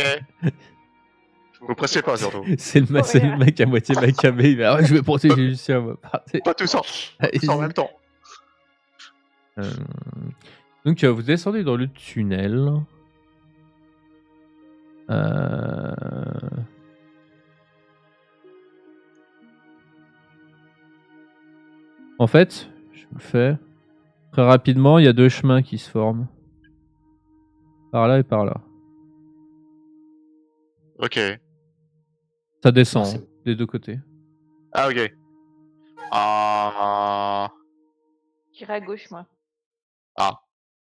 Vous pressez pas, surtout. c'est le mec à moitié macabé. Il va, ah ouais, je vais protéger Lucien, moi. Partez. Pas tous en même temps. Donc, vous descendez dans le tunnel. En fait, je vous le fais. Très rapidement, il y a deux chemins qui se forment. Par là et par là. Ok. Ça descend, C'est- hein, des deux côtés. Ah, ok. Ah. J'irai à gauche, moi. Ah.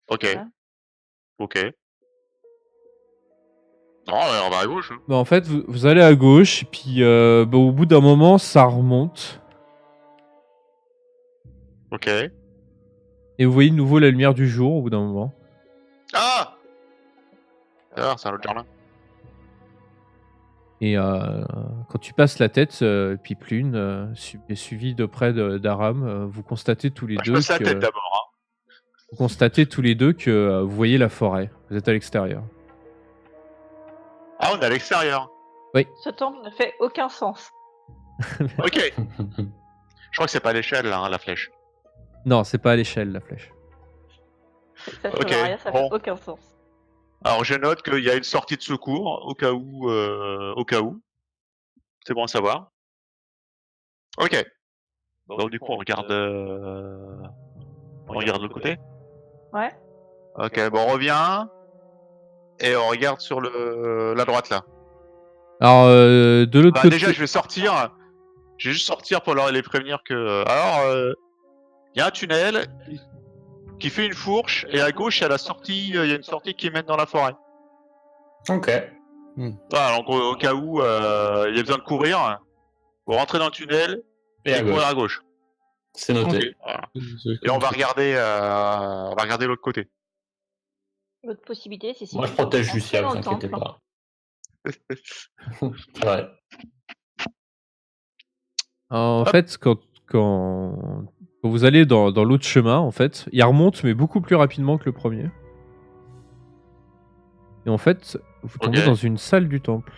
Ok. Voilà. Ok. Non, on va à gauche. Hein. Bah, en fait, vous allez à gauche, et puis bah, au bout d'un moment, ça remonte. Ok. Et vous voyez de nouveau la lumière du jour au bout d'un moment. Ah! Alors, c'est un autre jardin. Et quand tu passes la tête, Piplune, suivi de près d'Aram, vous constatez tous les Bah, je deux passe la que, tête d'abord. vous constatez tous les deux que vous voyez la forêt. Vous êtes à l'extérieur. Hein. Ah, on est à l'extérieur. Ce temple ne fait aucun sens. Ok. Je crois que c'est pas à l'échelle, là, hein, la flèche. Non, c'est pas à l'échelle la flèche. Ça Ok, rien, ça bon. fait aucun sens. Alors, je note qu'il y a une sortie de secours, au cas où. C'est bon à savoir. Ok. Donc, du coup, on regarde l'autre côté. Ouais. Ok, bon, on revient. Et on regarde sur la droite, là. Alors, de l'autre Bah, côté. déjà, je vais sortir. Je vais juste sortir pour les prévenir que. Alors, il y a un tunnel. qui fait une fourche, et à gauche, il y a la sortie, il y a une sortie qui mène dans la forêt. Ok. Voilà, donc au cas où il y a besoin de courir, vous rentrez dans le tunnel Et et à courir gauche. à gauche. C'est noté. Voilà. Et on va regarder l'autre côté. L'autre possibilité, c'est si Moi, je tu protège entrer Lucia, dans vous le inquiétez temple. pas. C'est vrai. En Hop. fait, quand vous allez dans l'autre chemin, en fait, il remonte, mais beaucoup plus rapidement que le premier. Et en fait, vous tombez Ok. dans une salle du temple.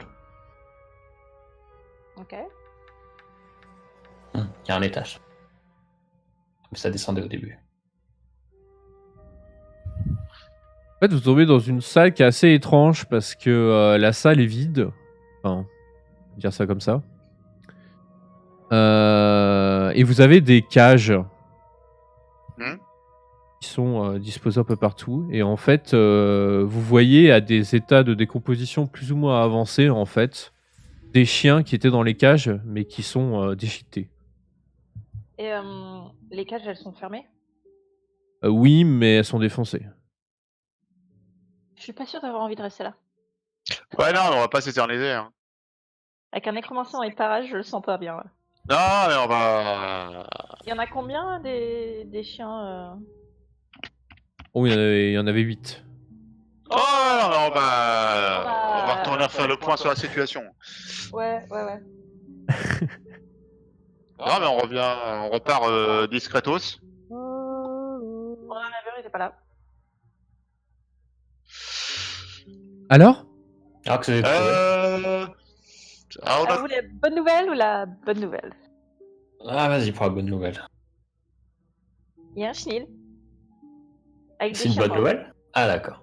Ok. Il y a un étage. Comme ça descendait au début. En fait, vous tombez dans une salle qui est assez étrange parce que la salle est vide. Enfin, on va dire ça comme ça. Et vous avez des cages Hmm. qui sont disposées un peu partout. Et en fait, vous voyez à des états de décomposition plus ou moins avancés, en fait, des chiens qui étaient dans les cages, mais qui sont déchiquetés. Et les cages, elles sont fermées? Oui, mais elles sont défoncées. Je suis pas sûre d'avoir envie de rester là. Ouais, non, on va pas s'éterniser. Hein. Avec un nécromancien en parage, je le sens pas bien. Là. Non, mais on va. Il y en a combien des chiens Oh, il y en avait 8. Oh, non, mais on va retourner faire le point sur la situation. Ouais. Non, mais on repart discretos. On en avait un, il était pas là. Alors Alors que c'est trouvé. Ah, on a- Vous voulez la bonne nouvelle ou la bonne nouvelle? Ah, vas-y, pour la bonne nouvelle. Il y a un chenil. Avec C'est des une chiens bonne morts. nouvelle? Ah, d'accord.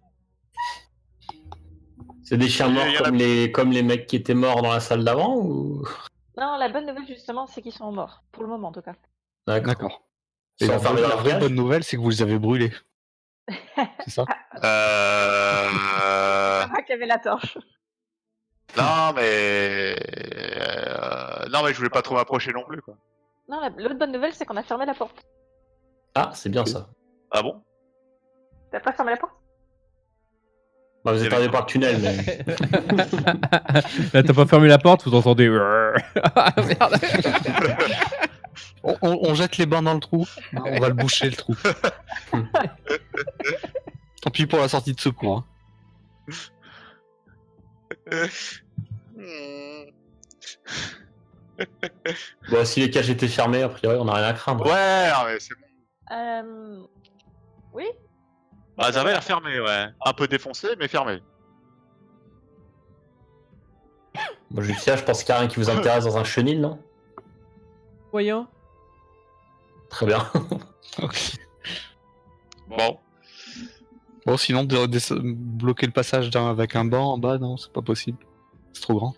C'est des chiens Il y morts en a- comme les mecs qui étaient morts dans la salle d'avant ou... Non, la bonne nouvelle justement, c'est qu'ils sont morts. Pour le moment en tout cas. D'accord. Ils Et sont la, enfermés dans la leur vraie cage. bonne nouvelle, c'est que vous les avez brûlés. C'est ça? Ah, qu'il y avait la torche. Non, mais je voulais pas trop m'approcher non plus, quoi. Non, l'autre bonne nouvelle, c'est qu'on a fermé la porte. Ah, c'est bien Ok. ça. Ah bon? T'as pas fermé la porte? Bah, vous êtes arrivé par le tunnel, mais... Là, t'as pas fermé la porte, vous entendez. Ah, merde. On jette les bains dans le trou. On va le boucher, le trou. Tant pis pour la sortie de secours. Hein. Bon, si les cages étaient fermées, a priori, on n'a rien à craindre. Ouais, non, mais c'est bon. Oui. Bah, ça avait l'air fermé, ouais. Un peu défoncé, mais fermé. Bon, Julia, je pense qu'il n'y a rien qui vous intéresse dans un chenil, non? Moyen. Très bien. Ok. Bon. Bon, sinon, bloquer le passage avec un banc en bas, non, c'est pas possible. C'est trop grand.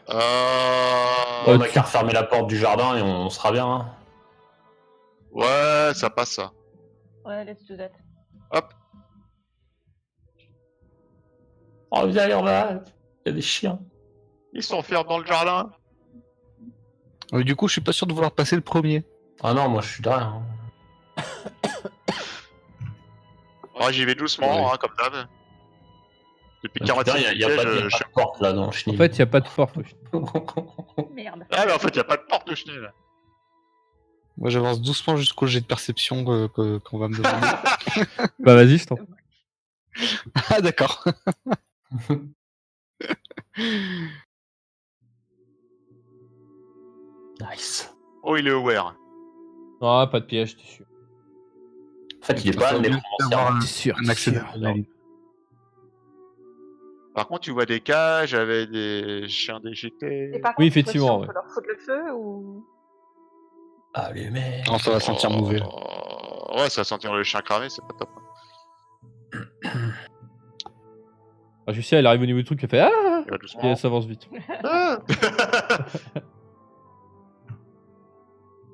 On a qu'à refermer la porte du jardin et on sera bien. Hein. Ouais, ça passe, ça. Ouais, let's do that. Hop. Oh, viens, allez, on va. Il y a des chiens. Ils s'enferment dans le jardin. Du coup, je suis pas sûr de vouloir passer le premier. Ah non, moi je suis derrière. Hein. Ouais, j'y vais doucement, Ouais. hein, comme d'hab. Depuis Putain, 46 il y a pas de porte là dans le En chenil. fait, il n'y a pas de porte. Merde. Ah, mais en fait, il n'y a pas de porte de chenil. Moi, j'avance doucement jusqu'au jet de perception qu'on va me demander. Bah, vas-y, je t'en prie. Ah, d'accord. Nice. Oh, il est aware. Ah, pas de piège, t'es sûr. En fait, il est pas Ça né veut avoir T'es sûr. un t'es accès sûr. d'adrénaline. Par contre, tu vois des cages avec des chiens Et déjetés. par Oui, contre, effectivement, on peut leur foutre le feu ou... allumé. Non, ça va sentir mauvais. là. Ouais, ça va sentir le chien cramé, c'est pas top. Ah, Julia, elle arrive au niveau du truc, elle fait Ah Il va Et doucement. elle s'avance vite. Ah.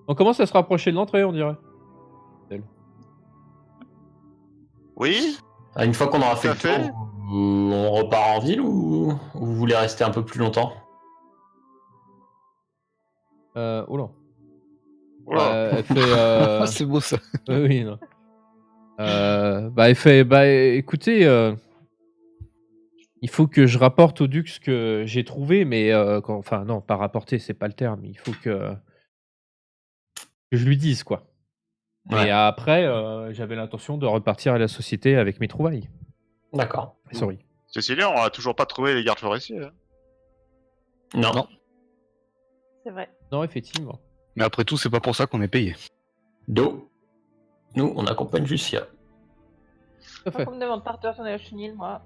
On commence à se rapprocher de l'entrée, on dirait. Oui. Ah, une fois qu'on aura fait Tout à le fait. tour, on repart en ville ou vous voulez rester un peu plus longtemps? Oh là. Oula. Elle fait. Ah, c'est beau ça. Oui, non. Il fait, écoutez, il faut que je rapporte au Duc ce que j'ai trouvé, mais enfin non, pas rapporter, c'est pas le terme. Il faut que je lui dise quoi. Ouais. Et après, j'avais l'intention de repartir à la société avec mes trouvailles. D'accord. Sorry. Ceci dit, on a toujours pas trouvé les gardes forestiers. Hein. Non. Non. C'est vrai. Non, effectivement. Mais après tout, c'est pas pour ça qu'on est payé. Do. Nous, on accompagne Lucia. Tout à fait. Pourquoi on me demande pas de retourner à Chenil, moi?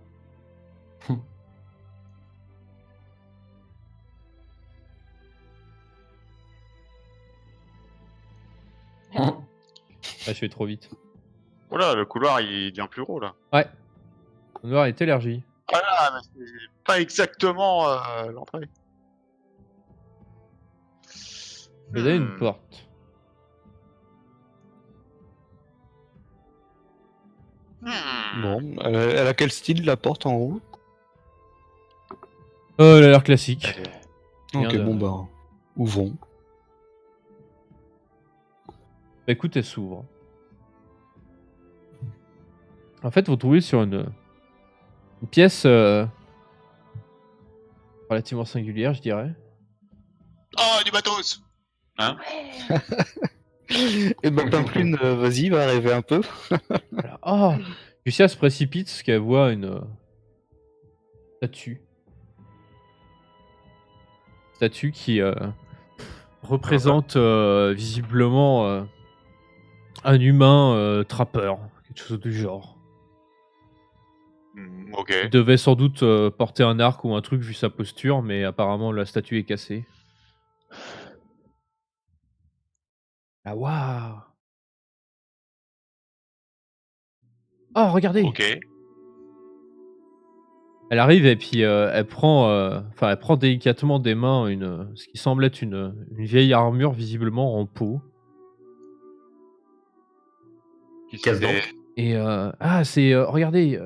Je vais trop vite. Voilà, le couloir il devient plus gros là. Ouais. Le noir est élargi. Voilà, mais c'est pas exactement l'entrée. Il y a une porte. Bon, elle a quel style la porte en haut? Elle a l'air classique. Rien Ok, de- bon bah, ouvrons. Bah écoute, elle s'ouvre. En fait, vous trouvez sur une pièce relativement singulière, je dirais. Oh, du matos. Hein? Et ben, Pimpline, vas-y, va rêver un peu. Voilà. Oh, Lucia se précipite parce qu'elle voit une statue. Statue qui représente visiblement un humain trappeur, quelque chose du genre. Ok. Il devait sans doute porter un arc ou un truc vu sa posture, mais apparemment la statue est cassée. Ah waouh! Oh regardez! Ok. Elle arrive et puis elle prend délicatement des mains ce qui semble être une vieille armure visiblement en peau. Qu'est-ce donc? Et regardez,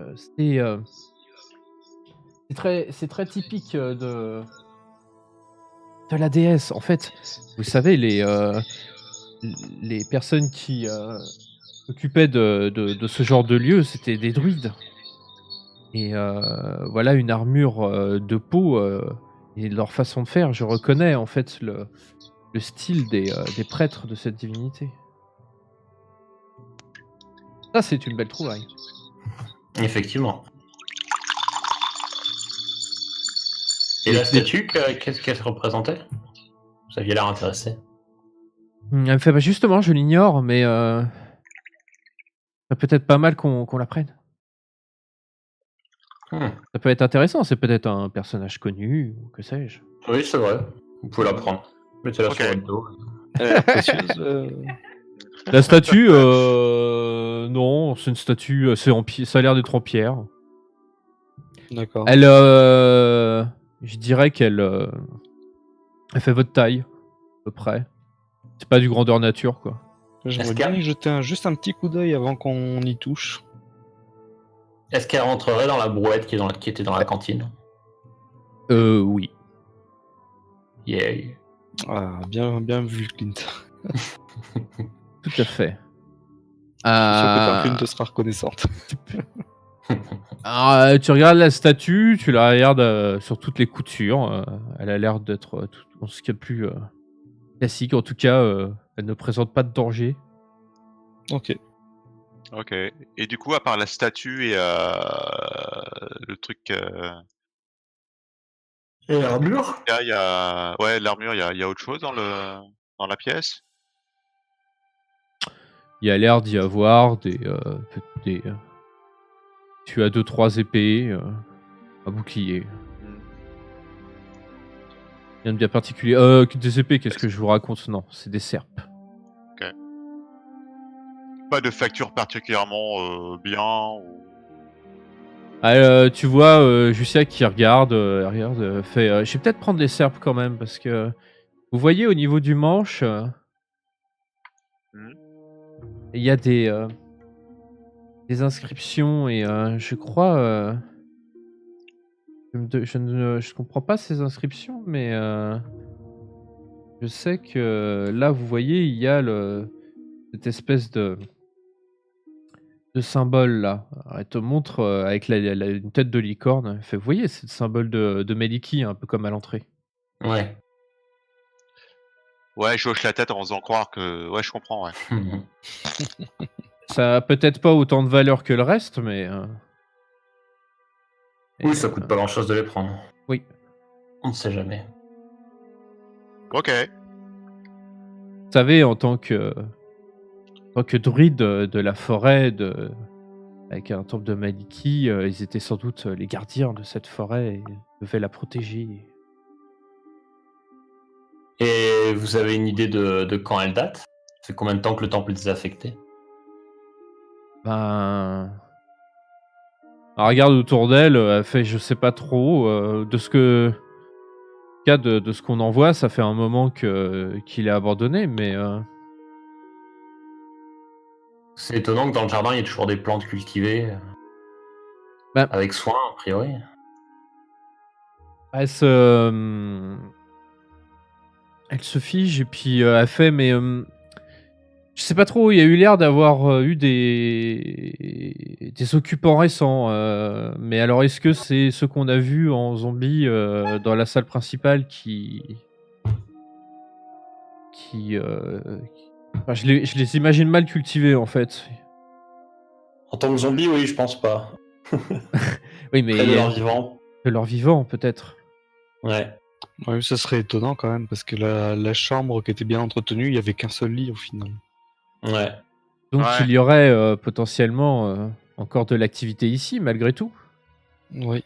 c'est très typique de la déesse. En fait, vous savez, les personnes qui s'occupaient de ce genre de lieu, c'était des druides. Et voilà une armure de peau et leur façon de faire. Je reconnais en fait le style des prêtres de cette divinité. Ça, c'est une belle trouvaille. Effectivement. Et la statue, qu'est-ce qu'elle représentait? Vous aviez l'air intéressé. Elle me fait, justement, je l'ignore, mais c'est peut-être pas mal qu'on la prenne. Ça peut être intéressant, c'est peut-être un personnage connu, ou que sais-je. Oui, c'est vrai. Vous pouvez la prendre. Mettez-la Ok. sur votre dos. Elle est précieuse. La statue, non, c'est une statue, ça a l'air d'être en pierre. D'accord. Elle, je dirais qu'elle elle fait votre taille, à peu près. C'est pas du grandeur nature, quoi. J'aimerais Est-ce bien qu'elle- y jeter juste un petit coup d'œil avant qu'on y touche. Est-ce qu'elle rentrerait dans la brouette qui était dans la cantine? Oui. Yeah. Ah, bien vu, Clint. Tout à fait. Je suis sûr que Pimpline te sera reconnaissante. Alors, tu regardes la statue, tu la regardes sur toutes les coutures. Elle a l'air d'être tout ce qu'il y a de plus classique. En tout cas, elle ne présente pas de danger. Ok. Ok. Et du coup, à part la statue et le truc, Et l'armure? il y a, ouais, l'armure, il y a autre chose dans la pièce. Il y a l'air d'y avoir des tu as 2-3 épées, un bouclier. Rien de bien particulier. Des épées, qu'est-ce que je vous raconte? Non, c'est des serpes. Pas de facture particulièrement bien. Ou... Tu vois Jussia qui regarde, fait je vais peut-être prendre les serpes quand même parce que vous voyez au niveau du manche, il y a des inscriptions et je crois je ne comprends pas ces inscriptions, mais je sais que là vous voyez il y a cette espèce de symbole là. Alors, elle te montre avec une tête de licorne. Elle fait, vous voyez, c'est le symbole de Maliki, un peu comme à l'entrée. Ouais. Ouais, je hoche la tête en faisant croire que... Ouais, je comprends, ouais. Ça a peut-être pas autant de valeur que le reste, mais. Oui, ça coûte pas grand-chose de les prendre. Oui. On ne sait jamais. Ok. Vous savez, en tant que druide de la forêt, avec un temple de Maliki, ils étaient sans doute les gardiens de cette forêt et devaient la protéger. Et vous avez une idée de quand elle date? Ça fait combien de temps que le temple est désaffecté? Ben. Elle regarde autour d'elle, elle fait je sais pas trop. De ce que. De ce qu'on en voit, ça fait un moment qu'il est abandonné, mais. C'est étonnant que dans le jardin, il y ait toujours des plantes cultivées Ben, avec soin, a priori. elle se fige et puis elle fait, mais je sais pas trop. Il y a eu l'air d'avoir eu des occupants récents. Mais alors, est-ce que c'est ceux qu'on a vus en zombie dans la salle principale enfin, je les imagine mal cultivés en fait. En tant que zombie, oui, je pense pas. Oui, mais Près de leur vivant. de leur vivant peut-être. Ouais. Ouais, ça serait étonnant quand même, parce que la chambre qui était bien entretenue, il y avait qu'un seul lit au final. Ouais. Donc Ouais. il y aurait potentiellement encore de l'activité ici malgré tout. Oui.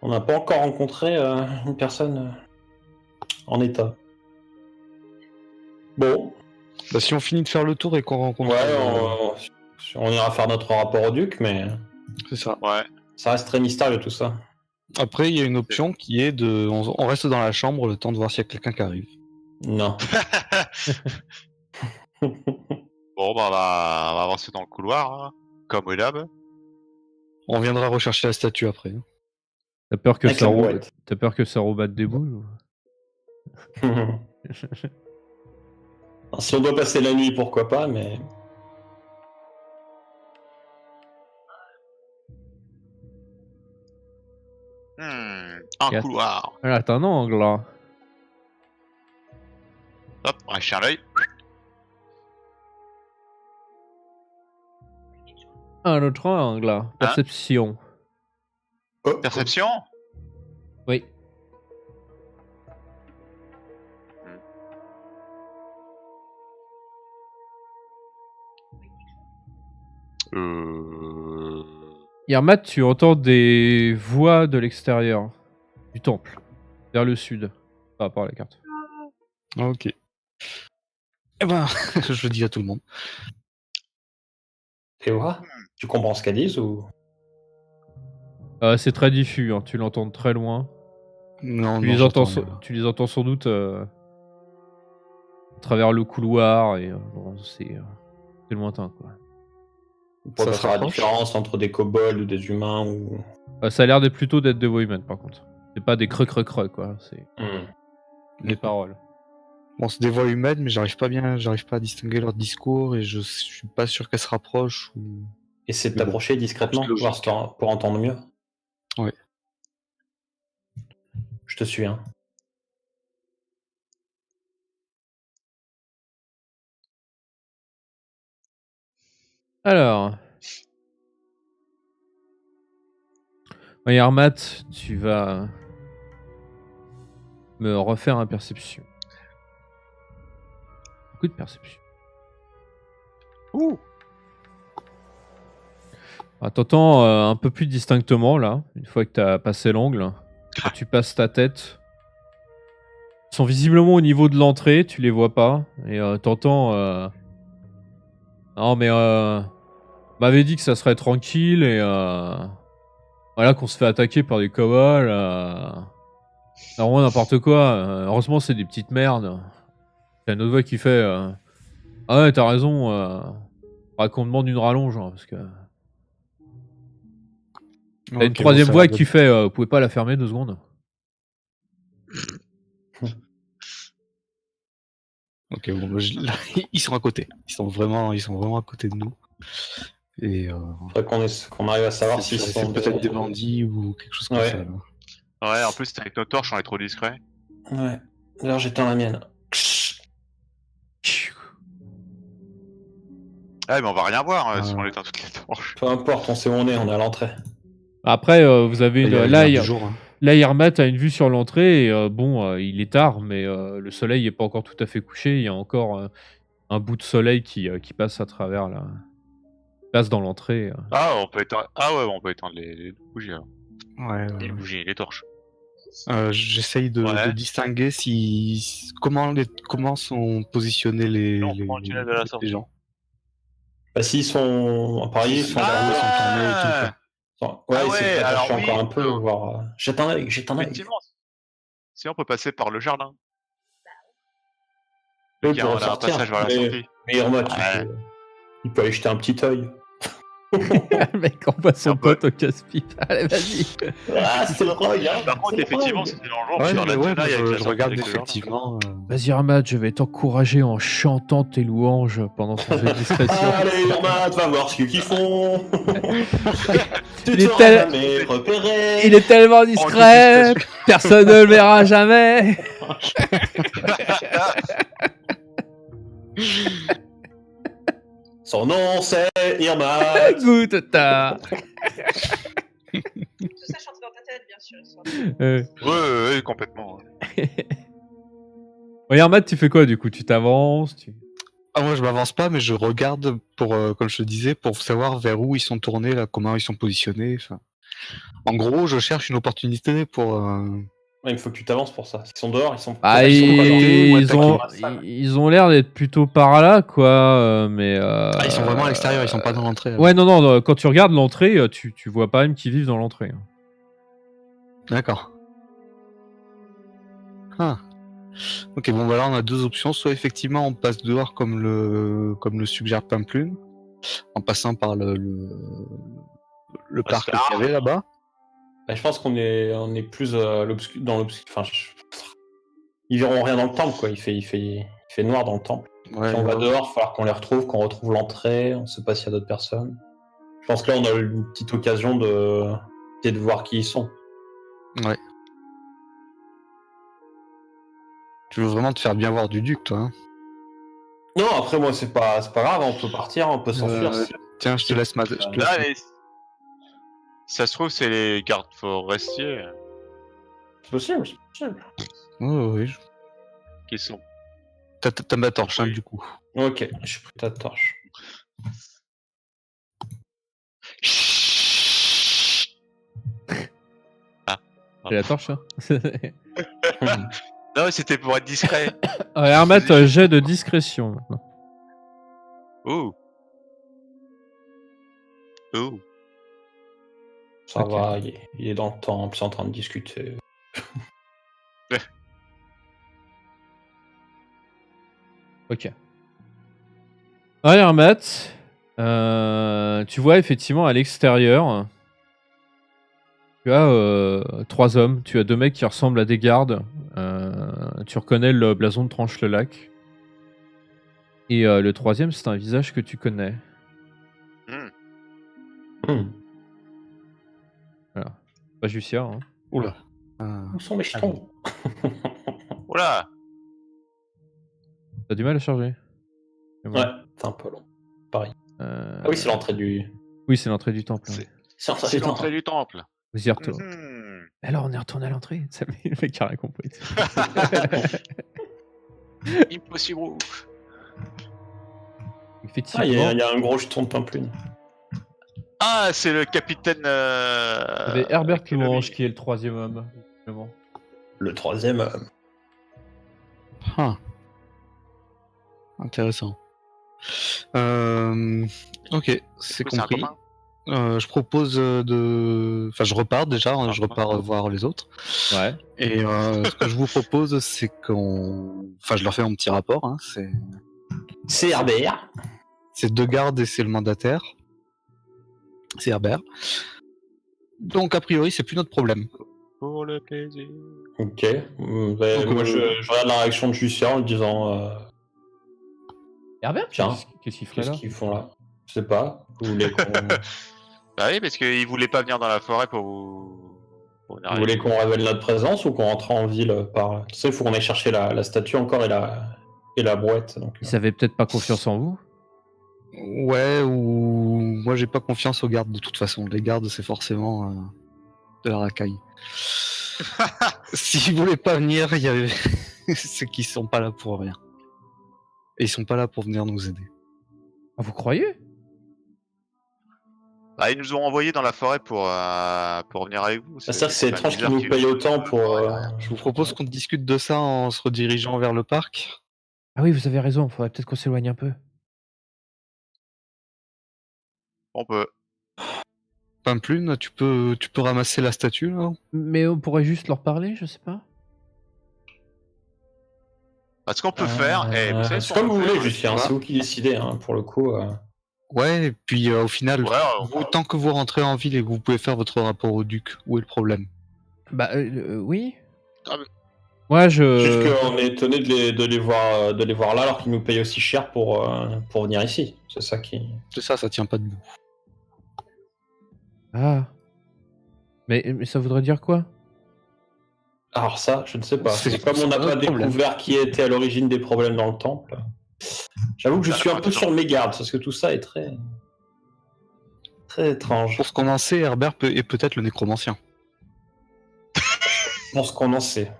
On n'a pas encore rencontré une personne en état. Bon. Bah, si on finit de faire le tour et qu'on rencontre. Ouais, on ira faire notre rapport au duc, mais C'est ça. Ouais. ça reste très mystérieux tout ça. Après, il y a une option qui est de. On reste dans la chambre le temps de voir s'il y a quelqu'un qui arrive. Non. Bon, bah, on va avancer dans le couloir, hein, comme au lab. On viendra rechercher la statue après. T'as peur que Avec la brouette. T'as peur que ça rebatte des boules ou... Si on doit passer la nuit, pourquoi pas, mais... Un Quatre. couloir. Ah, t'as un angle là. Hop, on va jeter un œil. Un autre angle là. Perception. Perception. Oui. Yermat, tu entends des voix de l'extérieur du temple, vers le sud, par rapport à la carte. Ok. Eh ben, je le dis à tout le monde. Théora, tu comprends ce qu'elles disent ou... C'est très diffus, hein, tu l'entends de très loin. Non, Tu non, les entends, j'entends rien. tu les entends sans doute à travers le couloir et bon, c'est lointain quoi. Pour Ça pas se faire la rapproche différence entre des kobolds ou des humains ou... Ça a l'air plutôt d'être des voix humaines par contre. C'est pas des creux quoi, c'est des paroles. Bon, c'est des voix humaines, mais j'arrive pas à distinguer leur discours et je suis pas sûr qu'elles se rapprochent ou. Essaie de Mais bon, t'approcher discrètement c'est logique. pour entendre mieux. Ouais. Je te suis, hein. Alors. Armat, tu vas me refaire un perception. Beaucoup de perception. Ouh. Ah, t'entends un peu plus distinctement là, une fois que t'as passé l'angle. Quand tu passes ta tête. Ils sont visiblement au niveau de l'entrée, tu les vois pas. Et t'entends... Non mais m'avait dit que ça serait tranquille et voilà qu'on se fait attaquer par des kobolds. Vraiment n'importe quoi. Heureusement c'est des petites merdes. T'as une autre voix qui fait ah ouais t'as raison. Faudra qu'on demande une rallonge hein, parce que... T'as une troisième voix qui fait vous pouvez pas la fermer 2 secondes. Ok, bon, là, ils sont à côté. Ils sont vraiment à côté de nous. Et Faudrait qu'on arrive à savoir s'ils c'est sont peut-être des bandits ou quelque chose comme Ouais. ça. Là. Ouais, en plus, avec nos torches, on est trop discret. Ouais. D'ailleurs, j'éteins la mienne. Ah, mais on va rien voir si Ah. on éteint toutes les torches. Peu importe, on sait où on est à l'entrée. Après, vous avez Il y a là, l'air du jour. Hein. là, Irmat a une vue sur l'entrée. Et, bon, il est tard, mais le soleil n'est pas encore tout à fait couché. Il y a encore un bout de soleil qui passe à travers la. Passe dans l'entrée. Ah, on peut éteindre. Ah ouais, on peut éteindre les bougies alors. Ouais, Les bougies, les torches. j'essaye de Ouais. distinguer comment sont positionnés Non, on prend le tunnel de la sortie. les gens. Bah, s'ils sont à parier, ils sont Ah, dans ils sont tournés et tout. Ah, Quoi. Ouais, Ah il s'est ouais, fait attacher alors oui. encore un peu, voir. Jette un œil. effectivement. Si on peut passer par le jardin. Oui, Il y a pour un ressortir. passage vers la Mais- sortie. Mais Irma, Ouais. il peut aller jeter un petit œil. Le mec envoie son Un peu. pote au casse-pipe. Allez, vas-y. Ah, c'est le rogue, hein. Par contre, C'est le effectivement, rogue. c'était dans le genre Ouais, sur mais la ouais, tenaille avec la je sortie regarde avec le jardin. effectivement. Vas-y, Irmat, je vais t'encourager en chantant tes louanges pendant ton jeu de discrétion. Allez, Irma, va voir ce qu'ils font. Tu Il te est seras tel- jamais repéré. Il est tellement discret, personne ne le verra jamais. Son nom, c'est Irma. Écoute, t'as. Tout ça chanté dans ta tête, bien sûr. Ouais, complètement. Ouais, Irmat, tu fais quoi du coup? Tu t'avances Ah, moi je m'avance pas, mais je regarde pour, comme je te disais, pour savoir vers où ils sont tournés, là, comment ils sont positionnés. Enfin, en gros, je cherche une opportunité pour. Ouais, il faut que tu t'avances pour ça. Ils sont dehors, ils sont. Ah, ils sont pas dans- ils ont l'air d'être plutôt par là, quoi. Mais. Ah, ils sont vraiment à l'extérieur, ils sont pas dans l'entrée. là. Ouais, non, quand tu regardes l'entrée, tu vois pas même qu'ils vivent dans l'entrée. hein. D'accord. Ah. Ok, bon, bah là on a deux options. Soit effectivement on passe dehors comme le suggère Pimplume, en passant par le parc qu'il y avait là-bas. Bah, je pense qu'on est plus dans l'obscur. Enfin, ils verront rien dans le temple, quoi. Il fait noir dans le temple. Ouais, Si on va ouais. dehors, il va falloir qu'on les retrouve, qu'on retrouve l'entrée. On sait pas s'il y a d'autres personnes. Je pense que là, on a une petite occasion de voir qui ils sont. Ouais. Tu veux vraiment te faire bien voir du duc, toi. Hein. Non, après, moi, c'est pas grave. On peut partir, on peut s'enfuir. Tiens, je te laisse Là, ça se trouve, c'est les gardes forestiers C'est possible, c'est possible. Oui. qui sont. T'as ma torche, hein, Oui. du coup. Ok, j'ai pris ta torche. C'est la torche, hein. Non, c'était pour être discret. Ouais, Hermat, jet de discrétion maintenant. Oh. Oh. Ça Ok. va, il est dans le temple, c'est en train de discuter. Ok. Ouais, Hermat, tu vois effectivement à l'extérieur, tu as 3 hommes. Tu as 2 mecs qui ressemblent à des gardes. Tu reconnais le blason de Tranche-le-Lac. Et le troisième, c'est un visage que tu connais. Voilà. Pas Jussia, hein. Oula. Où sont mes jetons? Oula. T'as du mal à charger? Ouais, c'est un peu long. Euh, Ah oui, c'est l'entrée du. Oui, c'est l'entrée du temple. C'est- ouais. C'est l'entrée C'est du l'entrée temple. du temple. Vous y retournez. Mhm. Alors, on est retourné à l'entrée. Ça, le mec a rien compris. Impossible. Ah, Effectivement. il y a un gros jeton de Pimplume. Ah, c'est le capitaine. Il y avait Herbert Kenobi. Louange qui est le troisième homme. Justement. Le troisième homme. Ah. Intéressant. Ok, c'est Du coup, un compris. copain. Je propose de. Enfin, je repars déjà, hein, je repars voir les autres. Ouais. Et ce que je vous propose, c'est qu'on. Enfin, je leur fais mon petit rapport. Hein, C'est Herbert. c'est 2 gardes et c'est le mandataire. C'est Herbert. Donc, a priori, c'est plus notre problème. Pour le plaisir. Ok. Ben, Donc, moi, je regarde la réaction de Jussia en lui disant Herbert, Tiens. qu'est-ce qu'il ferait qu'est-ce là? qu'ils font là. Je sais pas. Vous voulez qu'on Bah oui, parce qu'il voulait pas venir dans la forêt pour venir vous avec voulez nous. qu'on révèle notre présence ou qu'on rentre en ville par. Tu sais, il faut qu'on aille chercher la statue encore et la brouette. Donc, Ils avaient peut-être pas confiance en vous. Ouais, ou moi j'ai pas confiance aux gardes de toute façon. Les gardes, c'est forcément de la racaille. S'ils voulaient pas venir, il y avait... c'est qu'ils sont pas là pour rien. Et ils sont pas là pour venir nous aider. Ah, vous croyez? Bah, ils nous ont envoyés dans la forêt pour venir avec vous. C'est-à-dire que c'est pas étrange qu'ils bizarre nous payent autant pour. Je vous propose qu'on discute de ça en se redirigeant vers le parc. Ah oui, vous avez raison, faudrait peut-être qu'on s'éloigne un peu. On peut. Pampelune, tu peux ramasser la statue là. Mais on pourrait juste leur parler, je sais pas. Bah, ce qu'on peut faire, vous savez ce C'est qu'on comme peut vous voulez, faire, Lucien. voilà. C'est vous qui décidez, hein, pour le coup. Ouais, et puis au final, Ouais, vous, tant que vous rentrez en ville et que vous pouvez faire votre rapport au duc, où est le problème? Bah oui. Ah, mais- Moi Juste je. qu'on est étonné de les voir là alors qu'ils nous payent aussi cher pour venir ici. C'est ça qui. C'est ça, ça tient pas debout. Ah. Mais ça voudrait dire quoi? Alors ça, je ne sais pas. C'est- Comme on n'a c'est pas un problème. découvert qui était à l'origine des problèmes dans le temple, j'avoue que je suis un peu sur mes gardes parce que tout ça est très très étrange. Pour ce qu'on en sait, Herbert est peut-être le nécromancien. Pour ce qu'on en sait.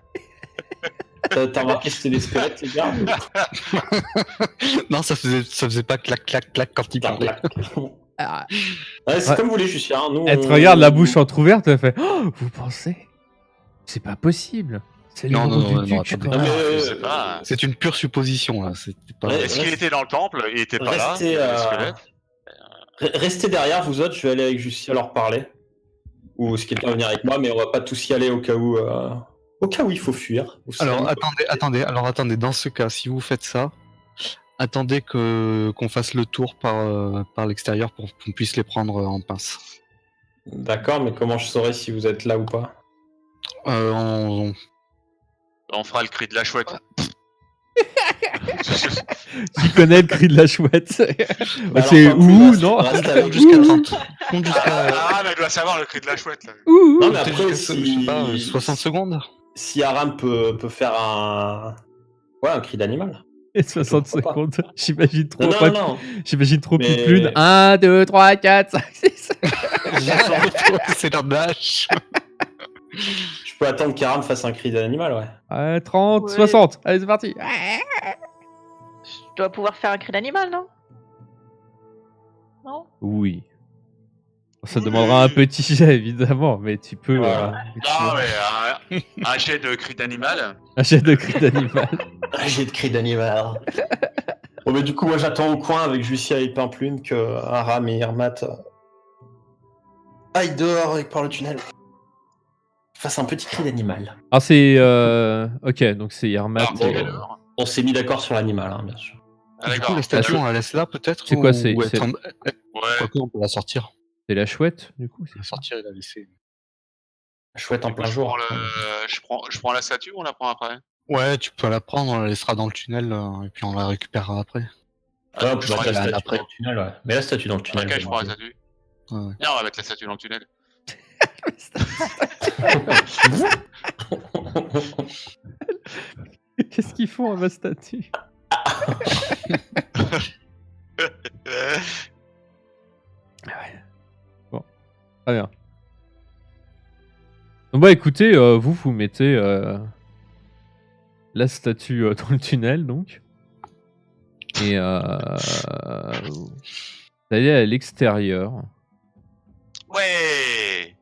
T'as remarqué que c'était des squelettes, les gardes? Non, ça faisait pas clac clac clac quand il parlait. Ah. Ouais, c'est Ouais. comme vous voulez, Lucien. Nous, Elle te regarde la bouche entrouverte, elle fait oh, vous pensez? C'est pas possible. C'est les Non, héros non, du non, duc. attendez. quoi. Ah, mais, je sais pas. C'est une pure supposition là. C'était pas... Ouais. Est-ce qu'il était dans le temple? Il était pas là. Restez, il y avait des squelettes. Restez derrière, vous autres. Je vais aller avec Jussi leur parler. Ou si quelqu'un va venir avec moi, mais on va pas tous y aller au cas où. Au cas où il faut fuir. Vous savez. Alors attendez. Dans ce cas, si vous faites ça, attendez qu'on fasse le tour par l'extérieur pour qu'on puisse les prendre en pince. D'accord, mais comment je saurais si vous êtes là ou pas? On- On fera le cri de la chouette. Tu connais le cri de la chouette. Bah C'est alors, ouh, Pampelune, non? reste avec- compte jusqu'à 30. Compte jusqu'à... Ah, mais elle doit savoir le cri de la chouette. Là. Ouh. Non, mais peut-être après, jusqu'à, je sais pas, 60 secondes. si Aram peut faire un. Ouais, un cri d'animal. Et 60 Pourquoi pas. secondes. J'imagine trop. Non, pas- non, non. J'imagine trop Mais- Pipelune. 1, 2, 3, 4, 5, 6. C'est leur dash. Je peux attendre qu'Aram fasse un cri d'animal, ouais. 30, Ouais. 60. Allez, c'est parti. Je dois pouvoir faire un cri d'animal, non? Non? Oui. Ça demandera un petit jet, évidemment, mais tu peux. Voilà. Non, mais un jet de cri d'animal. Un jet de cri d'animal. J'ai de cri d'animal. Bon, mais du coup, moi j'attends au coin avec Jussia et Pimpelune que Aram et Hermat aillent dehors et par le tunnel. Fasse un petit cri d'animal. Alors, c'est. Ok, donc c'est Yermat. Ah, bon, alors. On s'est mis d'accord sur l'animal, hein, bien sûr. Ah, Du coup, d'accord. la statue, Ah, on la laisse là peut-être. c'est quoi, ou c'est- être c'est- en- Ouais. Quoique, on peut la sortir. C'est la chouette, du coup. La sortir et la laisser. Chouette en Du coup, plein jour. je prends la statue ou on la prend après? Ouais, tu peux la prendre, on la laissera dans le tunnel et puis on la récupérera après. Ouais, on peut je mettre la prends statue après. dans le tunnel, ouais. Mais la statue dans le tunnel. Ok, c'est je prends la bon. statue. Ouais, ouais. Viens, on va mettre la statue dans le tunnel. Qu'est-ce qu'ils font à ma statue? Très bien. Donc, bah écoutez, vous mettez la statue dans le tunnel, donc. Et vous allez à l'extérieur. Ouais.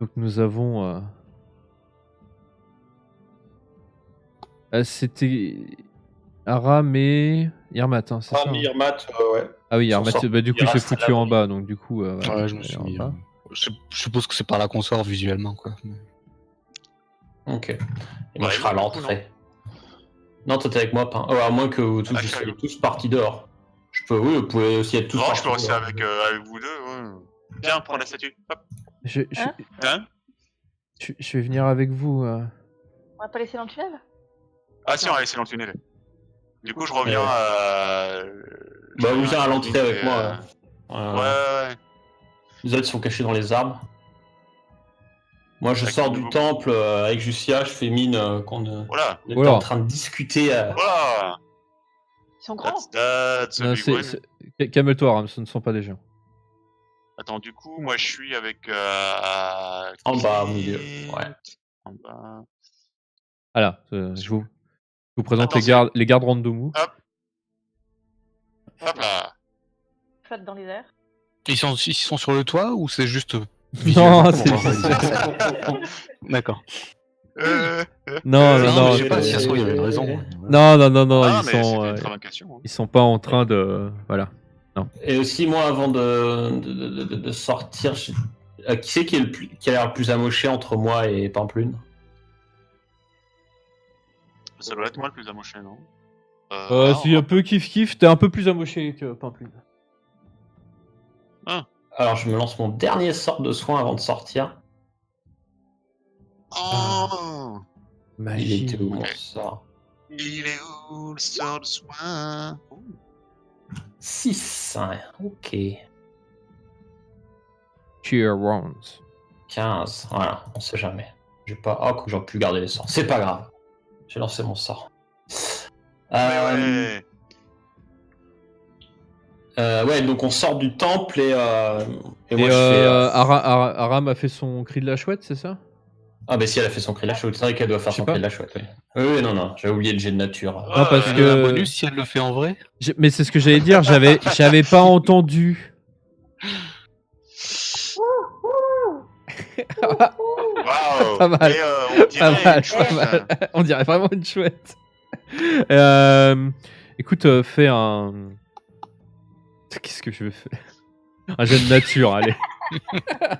Donc nous avons... c'était Aram et Yermat, hein, c'est ça, Ah, mais hein. Hermat, ouais. Ah oui, Ils sont Yermat, sortis, bah, du coup ils il s'est restent à foutu en l'abri. bas, donc du coup... voilà, Ouais, je me il est suis en mis. bas. Je suppose que c'est par là qu'on sort visuellement, quoi. Ok. Et moi, Ouais, je serai à du coup, l'entrée. Non, toi, t'es avec moi, pas. À moins que vous tous, Ah, vous je soyez serai- tous partis dehors. Je peux, oui, vous pouvez aussi être tous Non, partis je peux rester dehors. avec vous deux. Ouais. Viens, prends la statue. Hop. Je, Hein Hein je vais venir avec vous. On va pas laisser dans le tunnel? Ah si, on va laisser dans le tunnel. Du coup, je reviens Bah, vous J'ai viens à un l'entrée truc, avec moi. Ouais. Les autres sont cachés dans les arbres. Moi, je Avec sors le du nouveau- temple avec Justia, je fais mine qu'on Voilà. était Voilà. en train de discuter. Voilà. Ils sont grands. That's a Non, big one. Calme-toi, Ram, ce ne sont pas des gens. Attends, du coup, moi, je suis avec... En bas, mon dieu. Clint. Ouais. En bas. Voilà, je vous présente Attends, les gardes randomou. Hop là. Flotte dans les airs. Ils sont sur le toit ou c'est juste. Non, visuellement c'est qu'on va voir D'accord. Non, non, non, non, mais je sais pas si ça se trouve, il y avait une c'est- raison. Non, non, non, non, Ah, ils mais sont, c'était une provocation. Hein. ils sont pas en train de, voilà. Et aussi, moi, avant de sortir, qui c'est qui a l'air le plus amoché entre moi et Pamplune? Ça doit être moi le plus amoché, non Si un peu kiff, t'es un peu plus amoché que Pamplune. Alors, je me lance mon dernier sort de soin avant de sortir. Oh Il était où mon Ok. sort? Il est où le sort de soin 6. Ok. Cheer rounds. 15. Voilà, on sait jamais. J'ai pas. Oh, que j'aurais pu garder les sorts. C'est pas grave. J'ai lancé mon sort. Ouais. Ouais, donc on sort du temple et moi Et je fais. Aram a fait son cri de la chouette, c'est ça? Ah, bah si elle a fait son cri de la chouette, c'est vrai qu'elle doit faire Je sais son pas. cri de la chouette. Oui, oui, non, non, j'ai oublié le jet de nature. Non, parce Ouais. Il y a un que- bonus si elle le fait en vrai. Mais c'est ce que j'allais dire, j'avais pas entendu. Waouh. Pas mal. Et, on dirait Pas mal, une chouette. pas mal. On dirait vraiment une chouette. Écoute, fais un. Qu'est-ce que je veux faire? Un jeu de nature, allez.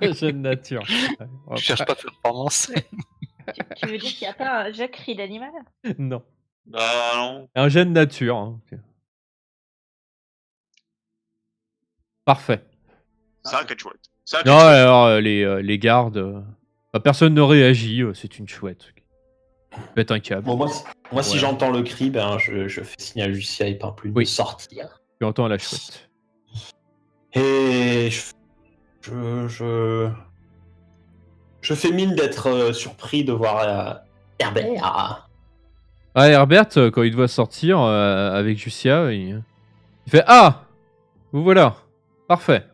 Un jeu de nature. On va Je cherche pas de performance. Tu veux dire qu'il n'y a pas un jeu cri d'animal? Non. Bah non. Un jeu de nature. Hein. Ok. Parfait. C'est un cri de chouette. C'est un cri Non, de chouette. alors les gardes. Personne ne réagit, c'est une chouette. Pète un câble. Bon, moi si Ouais. j'entends le cri, ben, je fais signe à Lucia et Pamplune Oui. de sortir. Tu entends la chouette. Et je fais mine d'être surpris de voir Herbert. Ah, Herbert, quand il doit sortir avec Justia, il fait Ah, vous voilà. Parfait.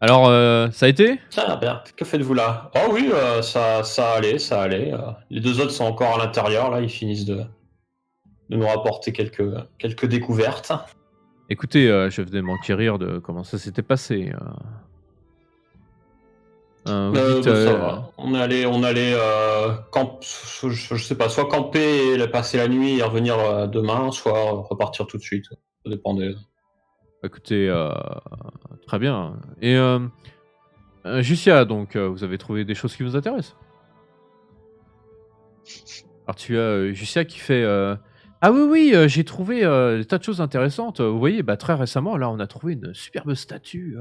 Alors, ça a été? Tiens, Herbert, que faites-vous là? Oh oui, ça allait. Les deux autres sont encore à l'intérieur, là, ils finissent de nous rapporter quelques découvertes. Écoutez, je venais m'enquérir de comment ça s'était passé. Vous dites, Ça va. On allait je sais pas, soit camper et passer la nuit et revenir demain, soit repartir tout de suite. Ça dépendait. Écoutez, très bien. Et Justia, donc, vous avez trouvé des choses qui vous intéressent? Alors tu as Justia qui fait Ah oui, j'ai trouvé des tas de choses intéressantes. Vous voyez, bah, très récemment, là, on a trouvé une superbe statue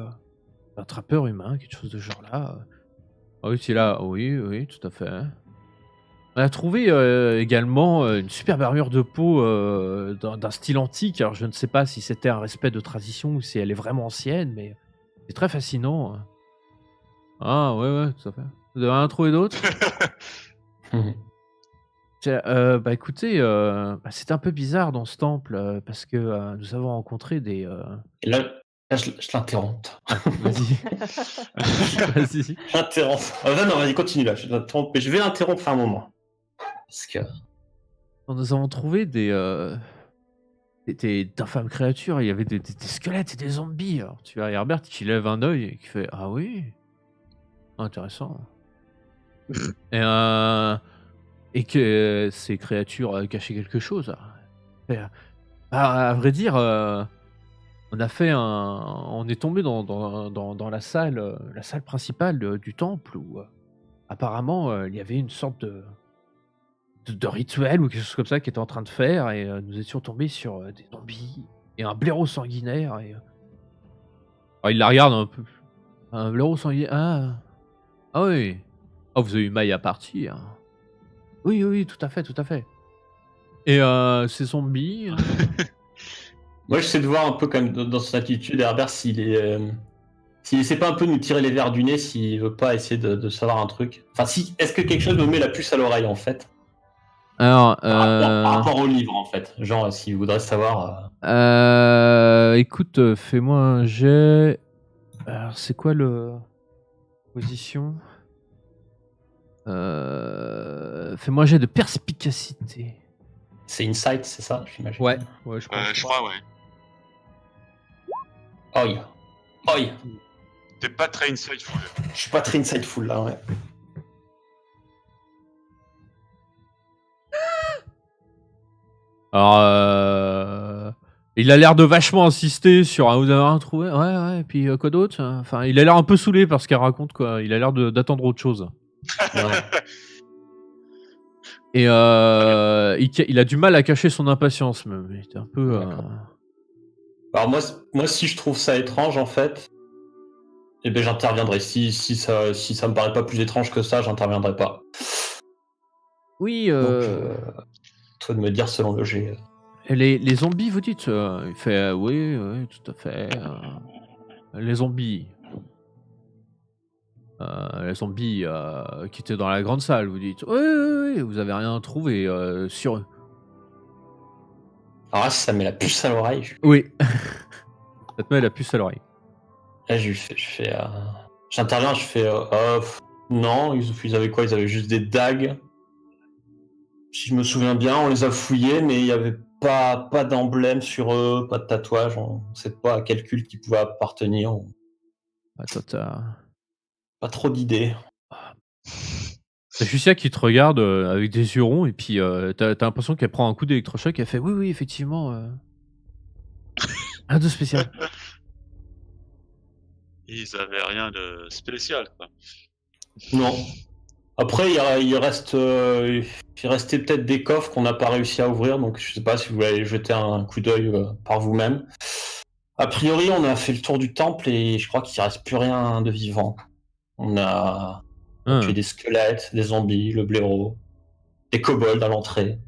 d'un trappeur humain, quelque chose de ce genre-là. Ah oui, c'est là. Oui, tout à fait. On a trouvé également une superbe armure de peau d'un style antique. Alors je ne sais pas si c'était un respect de tradition ou si elle est vraiment ancienne, mais c'est très fascinant. Ah ouais, tout à fait. Vous avez rien trouvé d'autre? Bah écoutez, c'est un peu bizarre dans ce temple parce que nous avons rencontré des. Et là, je l'interromps. Vas-y. Vas-y. J'interromps. Non, vas-y, continue là. Je vais l'interrompre un moment. Parce que. Nous avons trouvé d'infâmes créatures. Il y avait des squelettes et des zombies. Alors, tu as Herbert qui lève un œil et qui fait Ah oui, intéressant. Et que ces créatures cachaient quelque chose. À vrai dire, on est tombé dans la salle principale du temple où apparemment il y avait une sorte de rituel ou quelque chose comme ça qui était en train de faire et nous étions tombés sur des zombies et un blaireau sanguinaire. Alors, il la regarde un peu. Un blaireau sanguinaire. Ah oui. Oh, vous avez eu maille à partir. Oui, tout à fait. Et ces zombies, Moi, j'essaie de voir un peu quand même dans son attitude, Herbert, s'il essaie pas un peu de nous tirer les verres du nez, s'il veut pas essayer de savoir un truc. Enfin, est-ce que quelque chose me met la puce à l'oreille, en fait, Alors, par rapport au livre, en fait. Genre, s'il voudrait savoir... écoute, fais-moi un jet. Alors, c'est quoi le position? Fais-moi un jet de perspicacité. C'est Insight, c'est ça, j'imagine. Ouais, je pense. Je crois, ouais. Oi. Oi. T'es pas très insightful. Je suis pas très insightful, là, ouais. Alors, il a l'air de vachement insister sur vous avez rien trouvé. Ouais, et puis quoi d'autre? Enfin, il a l'air un peu saoulé par ce qu'elle raconte, quoi. Il a l'air d'attendre autre chose. Ouais. Et il a du mal à cacher son impatience, même. Il était un peu. Alors moi, si je trouve ça étrange, en fait, eh ben j'interviendrai. Si ça me paraît pas plus étrange que ça, j'interviendrai pas. Oui, Donc, toi de me dire selon le jet. les zombies, vous dites? Il fait oui, tout à fait. Les zombies. Les zombies qui étaient dans la grande salle, vous dites? Oui, vous avez rien trouvé sur eux. Alors là, si ça met la puce à l'oreille, Oui. Ça te met la puce à l'oreille. là, j'interviens, je fais non, ils avaient quoi? Ils avaient juste des dagues. Si je me souviens bien, on les a fouillés, mais il n'y avait pas d'emblème sur eux, pas de tatouage. On ne sait pas à quel culte ils pouvaient appartenir. Attends, t'as Pas trop d'idées. Julia qui te regarde avec des yeux ronds et puis t'as l'impression qu'elle prend un coup d'électrochoc et elle fait oui, effectivement. Rien de spécial. Ils avaient rien de spécial, quoi. Non. Après, il restait peut-être des coffres qu'on n'a pas réussi à ouvrir, donc je sais pas si vous voulez aller jeter un coup d'œil par vous-même. A priori, on a fait le tour du temple et je crois qu'il ne reste plus rien de vivant. On a tué des squelettes, des zombies, le blaireau, des kobolds à l'entrée.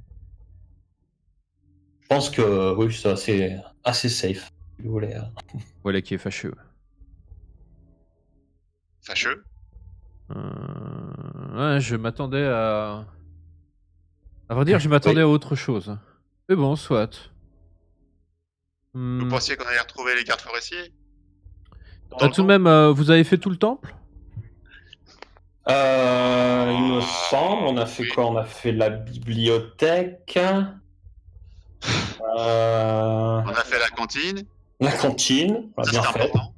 Je pense que oui, c'est assez safe, si vous voulez. Voilà qui est fâcheux. Fâcheux. Ouais, je m'attendais à. À vrai dire, je m'attendais à autre chose. Mais bon, soit. Vous pensiez qu'on allait retrouver les gardes forestiers? Tout de même, vous avez fait tout le temple? Il me semble, on a fait quoi? On a fait la bibliothèque. On a fait la cantine. La cantine, on l'a Ça, bien c'était fait. important.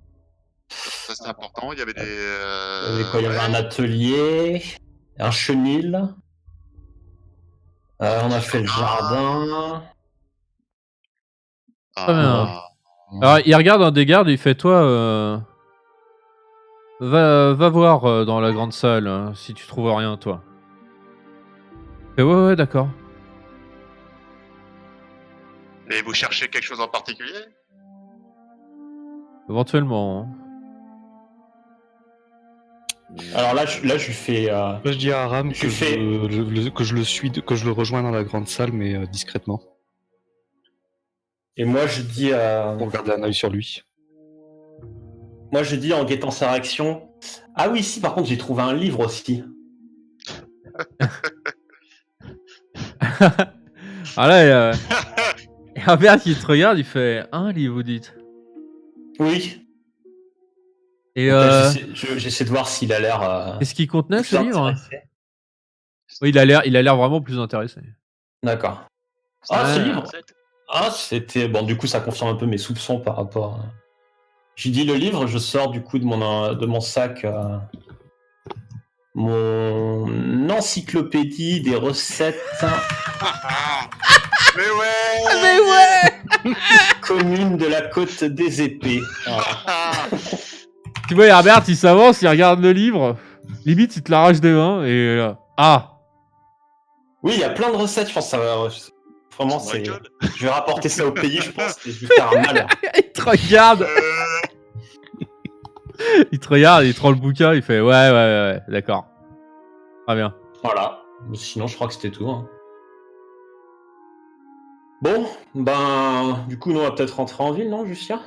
Ça, c'était important. Il y avait des. Il y avait un atelier, un chenil. On a fait le jardin. Très bien. Alors, il regarde un des gardes et il fait toi. Va voir dans la grande salle si tu trouves rien, toi. Et ouais, d'accord. Et vous cherchez quelque chose en particulier? Éventuellement. Hein. Alors là, je lui fais. Moi, je dis à Aram Je que, fais- que je le suis, que je le rejoins dans la grande salle, mais discrètement, Et moi, je dis. pour garder un œil sur lui. Moi, je dis en guettant sa réaction. Ah oui, si, par contre, j'ai trouvé un livre aussi. Ah là, Herbert qui te regarde, il fait un livre, vous dites. Oui. Et Donc là, j'essaie de voir s'il a l'air. qu'est-ce qu'il contenait plus ce livre? intéressé. Oui, il a l'air vraiment plus intéressé. D'accord. Ouais. Ah, ce livre. Ah, c'était. Bon, du coup, ça confirme un peu mes soupçons par rapport. J'ai dit le livre, je sors du coup de mon sac mon encyclopédie des recettes Mais ouais! Mais ouais! communes de la côte des épées. Voilà. Tu vois, Herbert, il s'avance, il regarde le livre. Limite, il te l'arrache des mains et ah! Oui, il y a plein de recettes, je pense que ça va. Vraiment, Je me rigole. je vais rapporter ça au pays, je pense, et je vais faire un malheur. Il te regarde! Il te regarde, il te rend le bouquin, il fait ouais, d'accord. Très bien. Voilà. Sinon, je crois que c'était tout. Hein. Bon, ben, du coup, nous, on va peut-être rentrer en ville, non, Justia?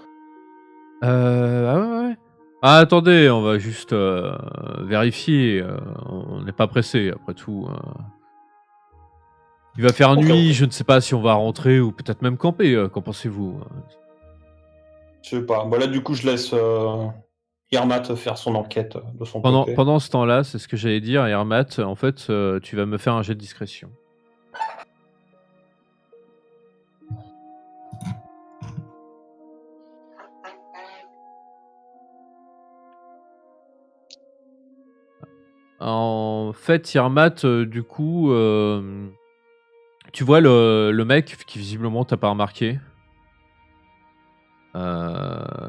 Ah ouais. Ah, attendez, on va juste vérifier. On n'est pas pressé, après tout. Il va faire Ok, nuit, ok. je ne sais pas si on va rentrer ou peut-être même camper. Qu'en pensez-vous? Je sais pas. Bon, là, du coup, je laisse Irmat faire son enquête de son Pendant, côté. pendant ce temps-là, c'est ce que j'allais dire, Hermat, en fait, tu vas me faire un jet de discrétion. En fait, Irmat, du coup, tu vois le mec qui visiblement t'a pas remarqué.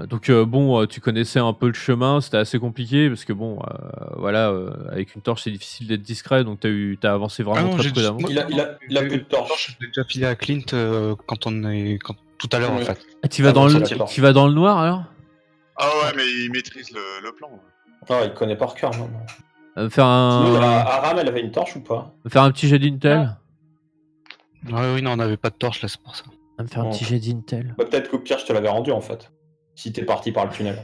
Donc bon, tu connaissais un peu le chemin, c'était assez compliqué parce que bon, voilà, avec une torche c'est difficile d'être discret, donc t'as avancé vraiment très prudemment. Il a plus de torche. Je l'ai déjà filé à Clint tout à l'heure en Ouais. fait. Ah, tu vas Ah, dans donc le, c'est la torche. tu vas dans le noir alors? Ah ouais, mais il maîtrise le plan. Ah, il connaît par cœur, maintenant. Faire Sinon, un, Aram, elle avait une torche ou pas? faire un petit jet d'intel. Oui, non, on n'avait pas de torche là, c'est pour ça. Me faire un Ouais. petit jet d'intel. Bah, peut-être qu'au pire, je te l'avais rendu, en fait. Si t'es parti par le tunnel.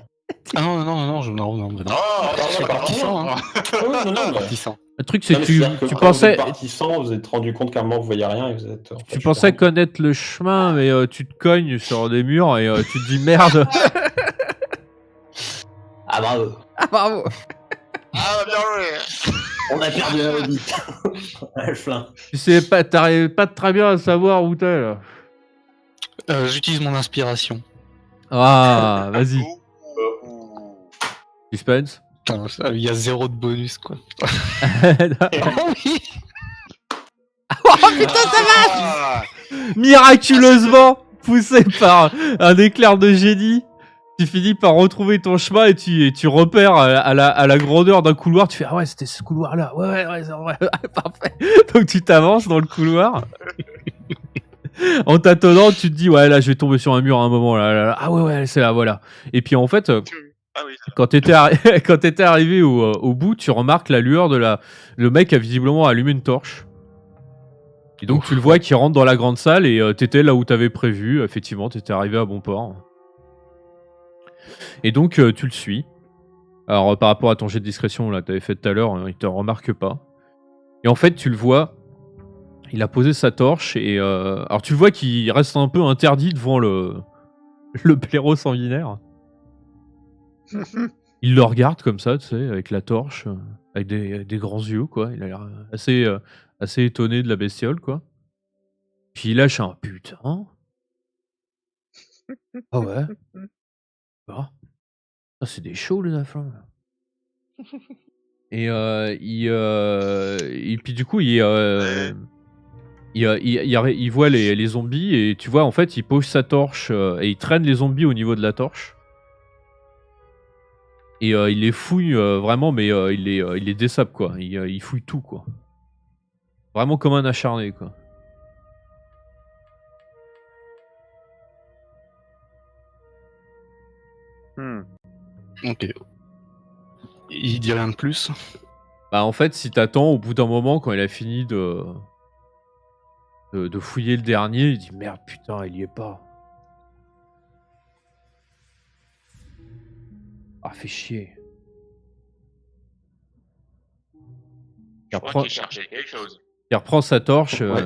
Ah non, non. Ah, je suis parti sans, hein. Ah ouais, non, mais... Parti sans. Le truc c'est Non, que mais c'est-à-dire que tu quand vous pensais, êtes parti sans, vous êtes rendu compte qu'à un moment, vous voyez rien et vous êtes... en fait, tu je suis pensais rendu. connaître le chemin, mais tu te cognes sur des murs et tu te dis merde. Ah, bravo. Ah bravo. Ah, bien joué. On a perdu un hobbit. Le flingue. Tu sais pas, t'arrives pas très bien à savoir où t'es là. J'utilise mon inspiration. Ah, vas-y. Ouh. Suspense. Putain, il y a 0 de bonus quoi. Oh oui. Ah, Miraculeusement poussé par un éclair de génie, tu finis par retrouver ton chemin et tu repères à la grandeur d'un couloir. Tu fais ah ouais, c'était ce couloir là. Ouais, c'est vrai. Parfait. Donc tu t'avances dans le couloir. En tâtonnant, tu te dis ouais là je vais tomber sur un mur à un moment là. Ah ouais c'est là voilà. Et puis en fait ah oui. quand t'étais arrivé au bout, tu remarques la lueur de le mec a visiblement allumé une torche. Et donc tu le vois qui rentre dans la grande salle et t'étais là où t'avais prévu. Effectivement, t'étais arrivé à bon port. Et donc tu le suis. Alors par rapport à ton jet de discrétion là que t'avais fait tout à l'heure, il te remarque pas. Et en fait tu le vois, il a posé sa torche et alors tu le vois qu'il reste un peu interdit devant le blaireau sanguinaire. Il le regarde comme ça, tu sais, avec la torche, avec des grands yeux quoi. Il a l'air assez étonné de la bestiole quoi. Puis il lâche un putain. Ah ouais. Ah. Ah, c'est des chauds les affreux. Et puis du coup il voit les zombies et tu vois en fait il pose sa torche et il traîne les zombies au niveau de la torche. Et il les fouille vraiment mais il les dessape quoi. Il fouille tout quoi. Vraiment comme un acharné quoi. Ok. Il dit rien de plus. Bah en fait si t'attends au bout d'un moment quand il a fini de fouiller le dernier, il dit merde putain il y est pas. Ah fait chier. Je crois qu'il cherchait quelque chose. Il reprend sa torche. Ouais.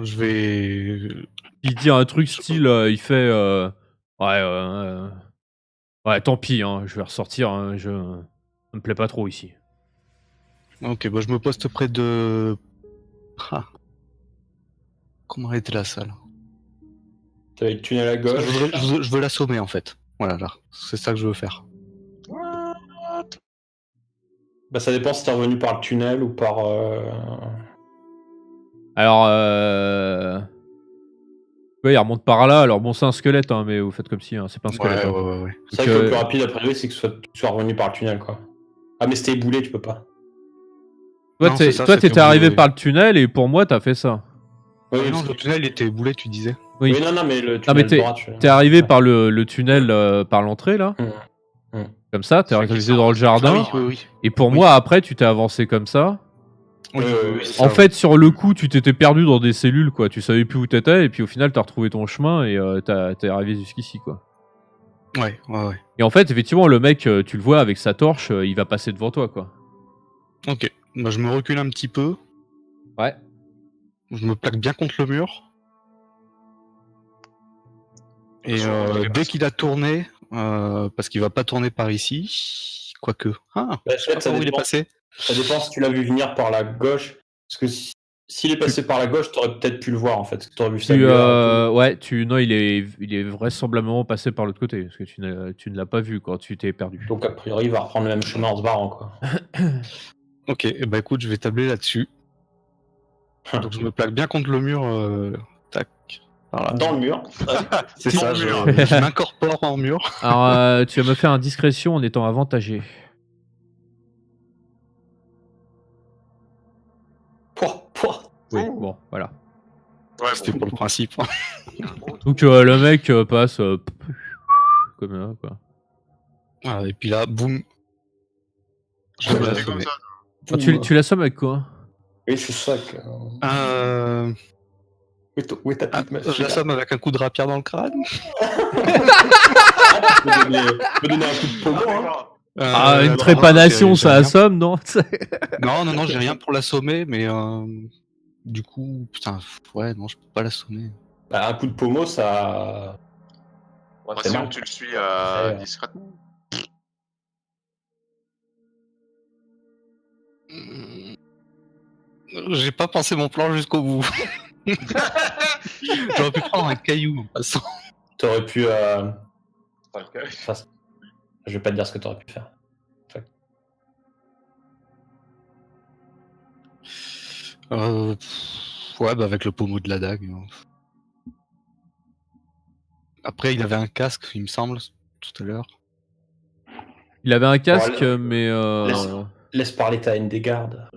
Je vais. Il dit un truc style, il fait ouais tant pis hein, je vais ressortir, hein, ça me plaît pas trop ici. Ok, bah je me poste près de. Ah. Comment était la salle? T'avais le tunnel à gauche. Je veux l'assommer en fait. Voilà, là. C'est ça que je veux faire. Bah, ça dépend si t'es revenu par le tunnel ou par... Alors ouais il remonte par là, alors bon c'est un squelette hein, mais vous faites comme si hein, c'est pas un squelette. Hein. Ouais. C'est vrai que le plus rapide, a priori, c'est que tu sois revenu par le tunnel, quoi. Ah, mais c'était éboulé, tu peux pas. Toi Non, c'est ça, t'étais c'était arrivé éboulé. par le tunnel et pour moi t'as fait ça. Oui, Non, parce le que- tunnel était boulé, tu disais. Oui. oui, non, mais le Ah, mais tunnel droit, tu... T'es arrivé par le tunnel par l'entrée là. Mmh. Comme ça, t'es C'est arrivé qui dans le sort. jardin. Ah oui. Et pour Oui. moi après tu t'es avancé comme ça. Oui, oui, ça, En oui. fait, sur le coup, tu t'étais perdu dans des cellules, quoi. Tu savais plus où t'étais, et puis au final, t'as retrouvé ton chemin et t'es arrivé jusqu'ici, quoi. Ouais. Et en fait, effectivement, le mec, tu le vois avec sa torche, il va passer devant toi, quoi. Ok. Bah, je me recule un petit peu. Ouais. Je me plaque bien contre le mur. Et dès qu'il a tourné, parce qu'il va pas tourner par ici, quoique. Ah, Bah, je sais pas ça par où il est dépend. passé. Ça dépend si tu l'as vu venir par la gauche. Parce que s'il est passé par la gauche, t'aurais peut-être pu le voir en fait. T'aurais vu sa lueur et tout. Ouais, non, il est vraisemblablement passé par l'autre côté, parce que tu ne l'as pas vu quand tu t'es perdu. Donc a priori, il va reprendre le même chemin en se barrant quoi. Ok, et bah écoute, je vais tabler là-dessus. Donc je me plaque bien contre le mur. Tac. Par là. Dans le mur. C'est Dans ça, le mur. je m'incorpore en mur. Alors, tu vas me faire un discrétion en étant avantagé. Pouah. Oui, Oh. bon, voilà. Ouais, C'était bon. pour le principe. Donc le mec passe comme ça, quoi. Voilà, et puis là, boum. Je Ouais, vais c'est l'assommer. comme ça. Tu l'assommes avec quoi? Oui, c'est ça que. Où est ta petite Je machine l'assomme avec un coup de rapière dans le crâne. Tu peux donner un coup de pommeau, hein. Une non, trépanation, j'ai ça rien. assomme, non? Non, j'ai rien pour l'assommer, mais du coup, putain, ouais, non, je peux pas l'assommer. Bah, un coup de pommeau, ça. Bah, c'est sinon, mal. tu le suis Après, discrètement. J'ai pas pensé mon plan jusqu'au bout. J'aurais pu prendre un caillou en passant. T'aurais pu. Ok. Enfin, je vais pas te dire ce que t'aurais pu faire. Ouais, bah avec le pommeau de la dague. Après, il avait un casque, il me semble, tout à l'heure. Il avait un casque, Bon, mais Laisse parler ta haine des gardes.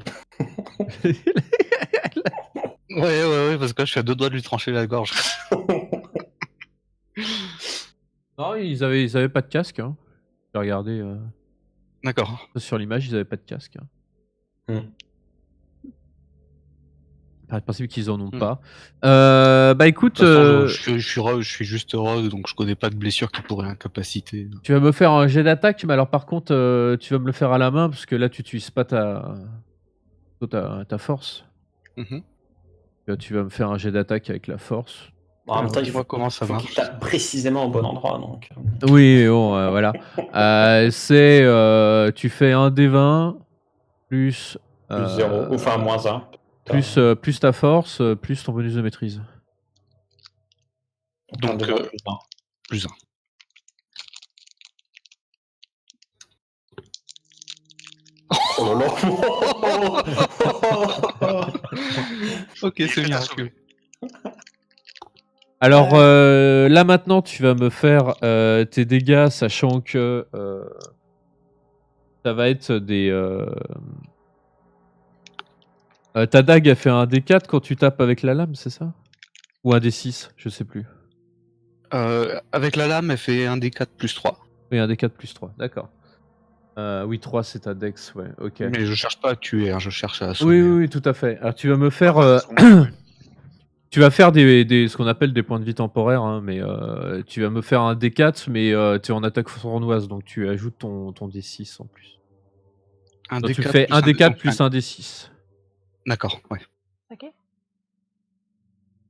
Ouais, parce que là, je suis à deux doigts de lui trancher la gorge. non, ils avaient pas de casque. Hein. J'ai regardé D'accord. sur l'image, ils avaient pas de casque. Hein. Par principe qu'ils en ont pas. Bah écoute, De toute façon, je suis juste rogue, donc je connais pas de blessure qui pourrait incapaciter. tu vas me faire un jet d'attaque, mais alors par contre, tu vas me le faire à la main parce que là, tu utilises pas ta force. Mhm. Tu vas me faire un jet d'attaque avec la force. En même temps, il Dis-moi faut, comment ça faut qu'il marche. tape précisément au bon endroit. Donc. Oui, bon, voilà. Tu fais un D20 plus Plus 0, enfin moins 1. plus ta force, plus ton bonus de maîtrise. Donc, plus 1. plus 1. Oh là là. Ok, Il c'est fait bien. ta sauver. Alors là maintenant, tu vas me faire tes dégâts, sachant que ça va être des. Ta dague a fait un D4 quand tu tapes avec la lame, c'est ça? Ou un D6, je sais plus. Avec la lame, elle fait un D4 plus 3. Oui, un D4 plus 3, d'accord. Oui, 3 c'est ta dex, ouais, ok. Mais je cherche pas à tuer, hein, je cherche à assommer. Oui, tout à fait. Alors tu vas me faire. Ah, Tu vas faire ce qu'on appelle des points de vie temporaires, hein, mais tu vas me faire un D4, mais tu es en attaque sournoise, donc tu ajoutes ton D6 en plus. Un Donc, tu D4 fais plus un D4 D5. plus un D6. D'accord, ouais. Ok.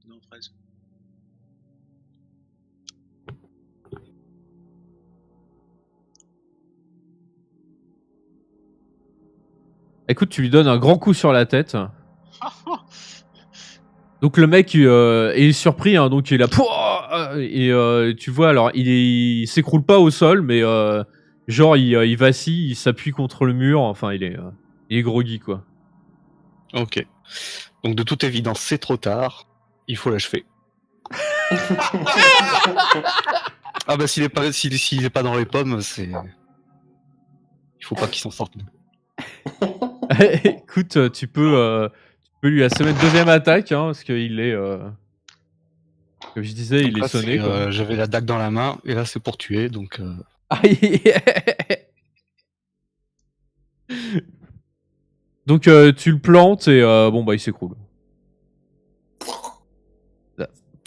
Non, 13. Écoute, tu lui donnes un grand coup sur la tête. Donc le mec est surpris, hein, donc il a et tu vois, alors il s'écroule pas au sol, mais genre il vacille, il s'appuie contre le mur, enfin il est groggy quoi. Ok. Donc de toute évidence, c'est trop tard. Il faut l'achever. Ah bah s'il est pas dans les pommes, c'est. Il faut pas qu'il s'en sorte. Écoute, tu peux lui assommer une deuxième attaque, hein, parce qu'il est, comme je disais, Donc il est là, sonné. Quoi. j'avais la dague dans la main et là c'est pour tuer, donc. Aïe. Donc tu le plantes et bon bah il s'écroule.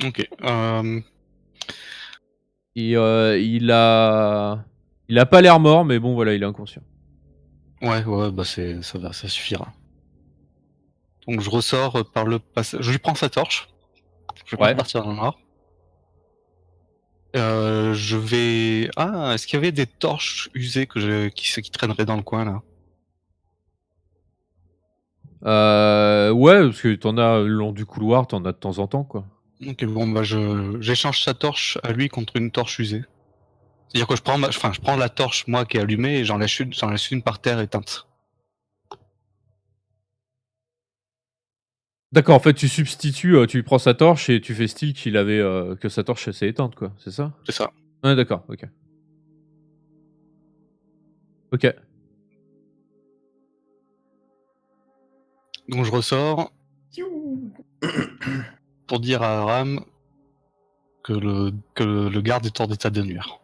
Ok. Et il a pas l'air mort, mais bon voilà, il est inconscient. Ouais, bah ça suffira. Donc je ressors par le passage. Je lui prends sa torche. Je vais Ouais. pas partir dans le noir. Je vais. Ah, est-ce qu'il y avait des torches usées qui traîneraient dans le coin là? Ouais, parce que t'en as le long du couloir, t'en as de temps en temps quoi. Ok, bon bah j'échange sa torche à lui contre une torche usée. C'est-à-dire que je prends la torche moi qui est allumée et j'en laisse une par terre éteinte. D'accord, en fait tu substitues, tu lui prends sa torche et tu fais style qu'il avait que sa torche s'est éteinte quoi, c'est ça? C'est ça. Ouais d'accord, ok. Ok. Donc je ressors pour dire à Ram que le garde est hors d'état de nuire.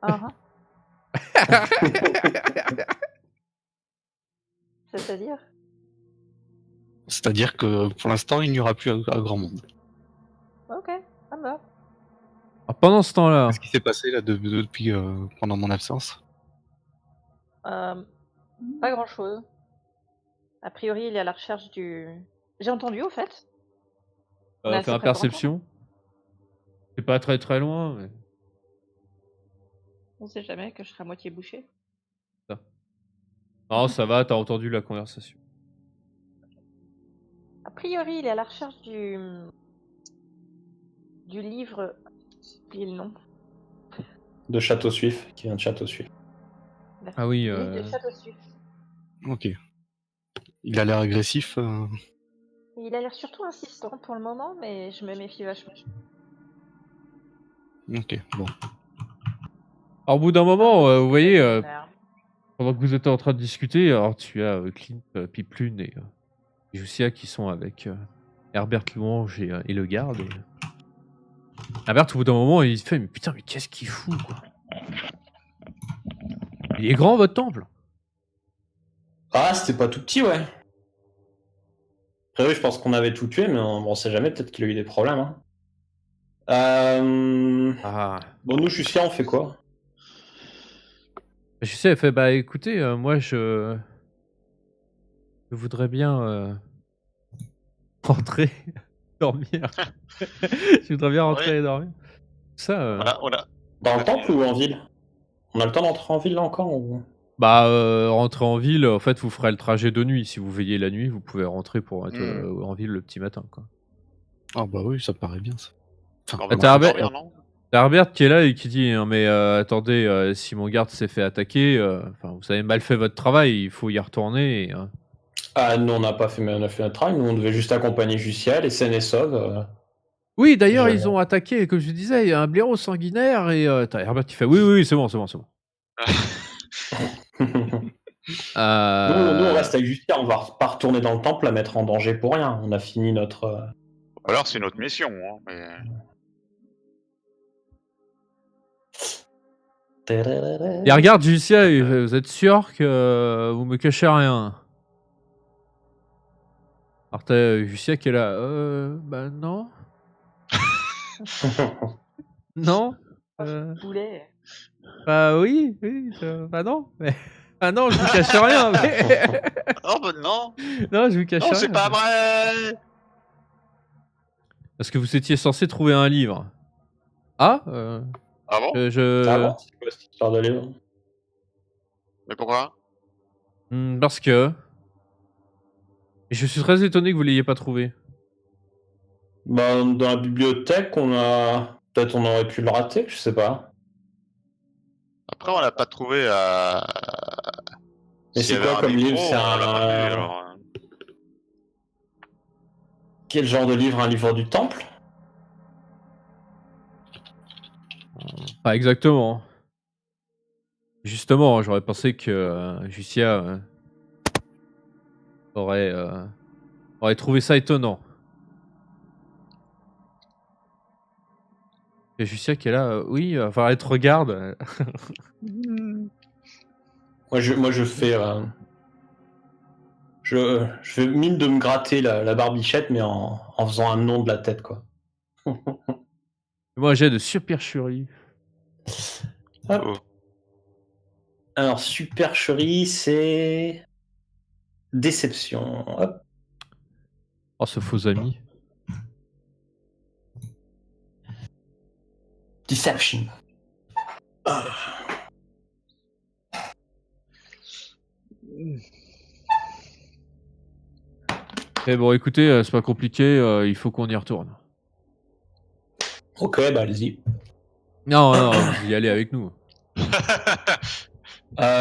Ah, c'est-à-dire? C'est-à-dire que pour l'instant il n'y aura plus à grand monde. Ok, ça me va. Alors, pendant ce temps-là, Qu'est-ce qui s'est passé là depuis pendant mon absence? Pas grand-chose. A priori, il est à la recherche du... J'ai entendu, au fait. On est assez fais un près pour entendre. perception. C'est pas très très loin, mais... On sait jamais que je serai à moitié bouché. Non, ça va, t'as entendu la conversation. A priori, il est à la recherche du livre... J'ai oublié le nom. De Château Suif, qui vient de Château Suif. Ah oui, Le livre de Château Suif. Ok. Il a l'air agressif. Et il a l'air surtout insistant pour le moment, mais je me méfie vachement. Ok, bon. Alors, au bout d'un moment, vous voyez, Vénère. pendant que vous êtes en train de discuter, alors tu as Clint, Piplune et Jussia qui sont avec Herbert Louange et le garde. Et... Herbert, au bout d'un moment, il se fait mais putain, mais qu'est-ce qu'il fout quoi? Il est grand votre temple? Ah, c'était pas tout petit, ouais. Après, oui, je pense qu'on avait tout tué, mais on sait jamais, peut-être qu'il a eu des problèmes. Hein. Ah. Bon, nous, je suis on fait quoi? Jussia, elle fait bah écoutez, moi je voudrais bien rentrer dormir. Je voudrais bien rentrer et dormir. Ça, On a... Dans le temple ou en ville? On a le temps d'entrer en ville là encore ou... bah, rentrer en ville, en fait, vous ferez le trajet de nuit. Si vous veillez la nuit, vous pouvez rentrer pour être en ville le petit matin, quoi. Ah bah oui, ça me paraît bien ça. Enfin, On va t'as pas Herbert- dormir, non? T'as Herbert qui est là et qui dit hein, mais attendez, si mon garde s'est fait attaquer, enfin, vous avez mal fait votre travail, il faut y retourner. Et, Ah, nous, on n'a pas fait, on a fait notre travail. Nous, on devait juste accompagner Jussia, les saines et sauves. Oui, d'ailleurs, Je- ils ont attaqué, comme je disais, il y a un blaireau sanguinaire et t'as Herbert qui fait oui, c'est bon. Nous, on reste avec Justia, on va pas retourner dans le temple, la mettre en danger pour rien. On a fini notre... Alors, c'est notre mission. Hein, mais... Il regarde Julia et vous êtes sûr que vous me cachez rien? Alors t'as Julia qui est là, bah non. Non. Boulet. Bah oui, bah non. Mais... Ah non, je vous cache rien. Mais... Oh bah non. non, je vous cache Non, rien. c'est pas vrai. Parce que vous étiez censé trouver un livre. Ah Ah bon? Ah bon? C'est quoi cette histoire de livre? Mais pourquoi? Parce que... Je suis très étonné que vous l'ayez pas trouvé. Bah, dans la bibliothèque, on a... Peut-être on aurait pu le rater, je sais pas. Après, on l'a pas trouvé à... Mais S'il y c'est avait quoi un comme livre? micro, C'est on l'a pas vu, un... alors... Quel genre de livre? Un livre du temple? Pas exactement. Justement, j'aurais pensé que Julia aurait trouvé ça étonnant. Et Julia qui est là, oui, enfin, elle te regarde. Moi, je fais... Je fais mine de me gratter la barbichette, mais en faisant un nom de la tête, quoi. Moi, j'ai de supercherie. Hop. Oh. Alors, supercherie, c'est... Déception. Hop. Oh, ce faux ami. Deception. Eh bon, écoutez, c'est pas compliqué, il faut qu'on y retourne. Ok, bah allez-y. Non, non, vous y allez avec nous.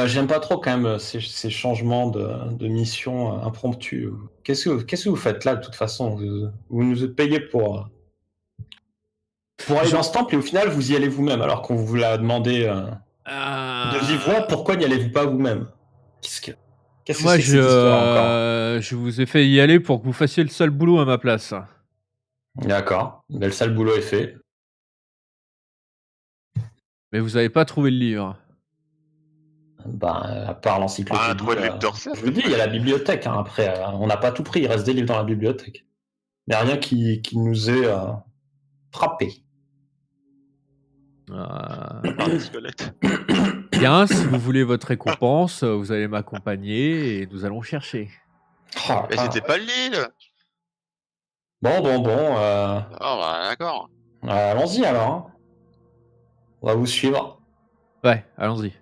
J'aime pas trop quand même ces changements de mission impromptus. Qu'est-ce que vous faites là de toute façon vous nous êtes payés pour aller dans ce temple et au final vous y allez vous-même alors qu'on vous l'a demandé de vive voix. Pourquoi n'y allez-vous pas vous-même? Qu'est-ce que Moi, c'est que cette histoire encore? je vous ai fait y aller pour que vous fassiez le sale boulot à ma place. D'accord, mais le sale boulot est fait. Mais vous avez pas trouvé le livre. À part l'encyclopédie. Ah, trouvé le livre d'Orsay. Je vous dis, il y a la bibliothèque. Hein, après, on n'a pas tout pris. Il reste des livres dans la bibliothèque. Il n'y a rien qui nous ait frappé. Par les squelettes. Bien, si vous voulez votre récompense, vous allez m'accompagner et nous allons chercher. Oh, Mais c'était pas l'île. Bon. Ah, bah, d'accord. Allons-y alors. Hein. On va vous suivre. Ouais, allons-y.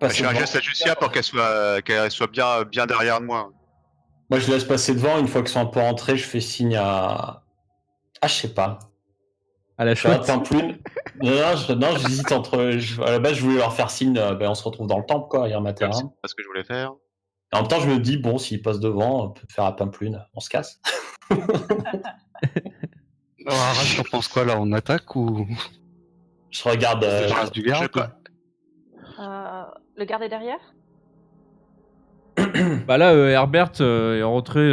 Je fais un geste à Lucia pour qu'elle soit bien derrière moi. Moi, je laisse passer devant. Une fois qu'ils sont un peu rentrés, je fais signe à... Ah, je sais pas. À la Je fais un chouette. Pimplune. Non, j'hésite entre... À la base, je voulais leur faire signe, on se retrouve dans le temple, quoi, hier matin. C'est pas ce que je voulais faire. En même temps, je me dis, bon, s'ils passent devant, on peut faire un Pimplune. On se casse. Alors, Arras, t'en penses quoi là? On attaque ou Je regarde... on se débarrasse du je sais garde? pas. Le garde est derrière? Bah là, Herbert est rentré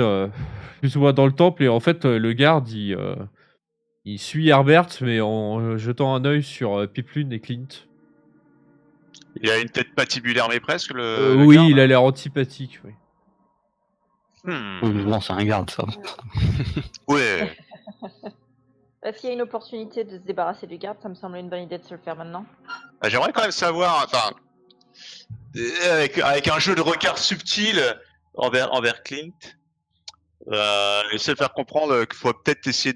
plus ou moins dans le temple et en fait, le garde, il suit Herbert, mais en jetant un œil sur Piplune et Clint. Il a une tête patibulaire, mais presque, le Oui, garde. il a l'air antipathique. Oui. Oui, mais bon, c'est un garde ça. Ouais. S'il y a une opportunité de se débarrasser du garde, ça me semble une bonne idée de se le faire maintenant. Ah, j'aimerais quand même savoir, enfin, avec un jeu de regard subtil envers Clint, essayer de faire comprendre qu'il faut peut-être essayer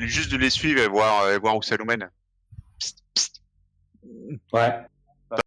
juste de les suivre et voir où ça nous mène. Psst, psst. Ouais.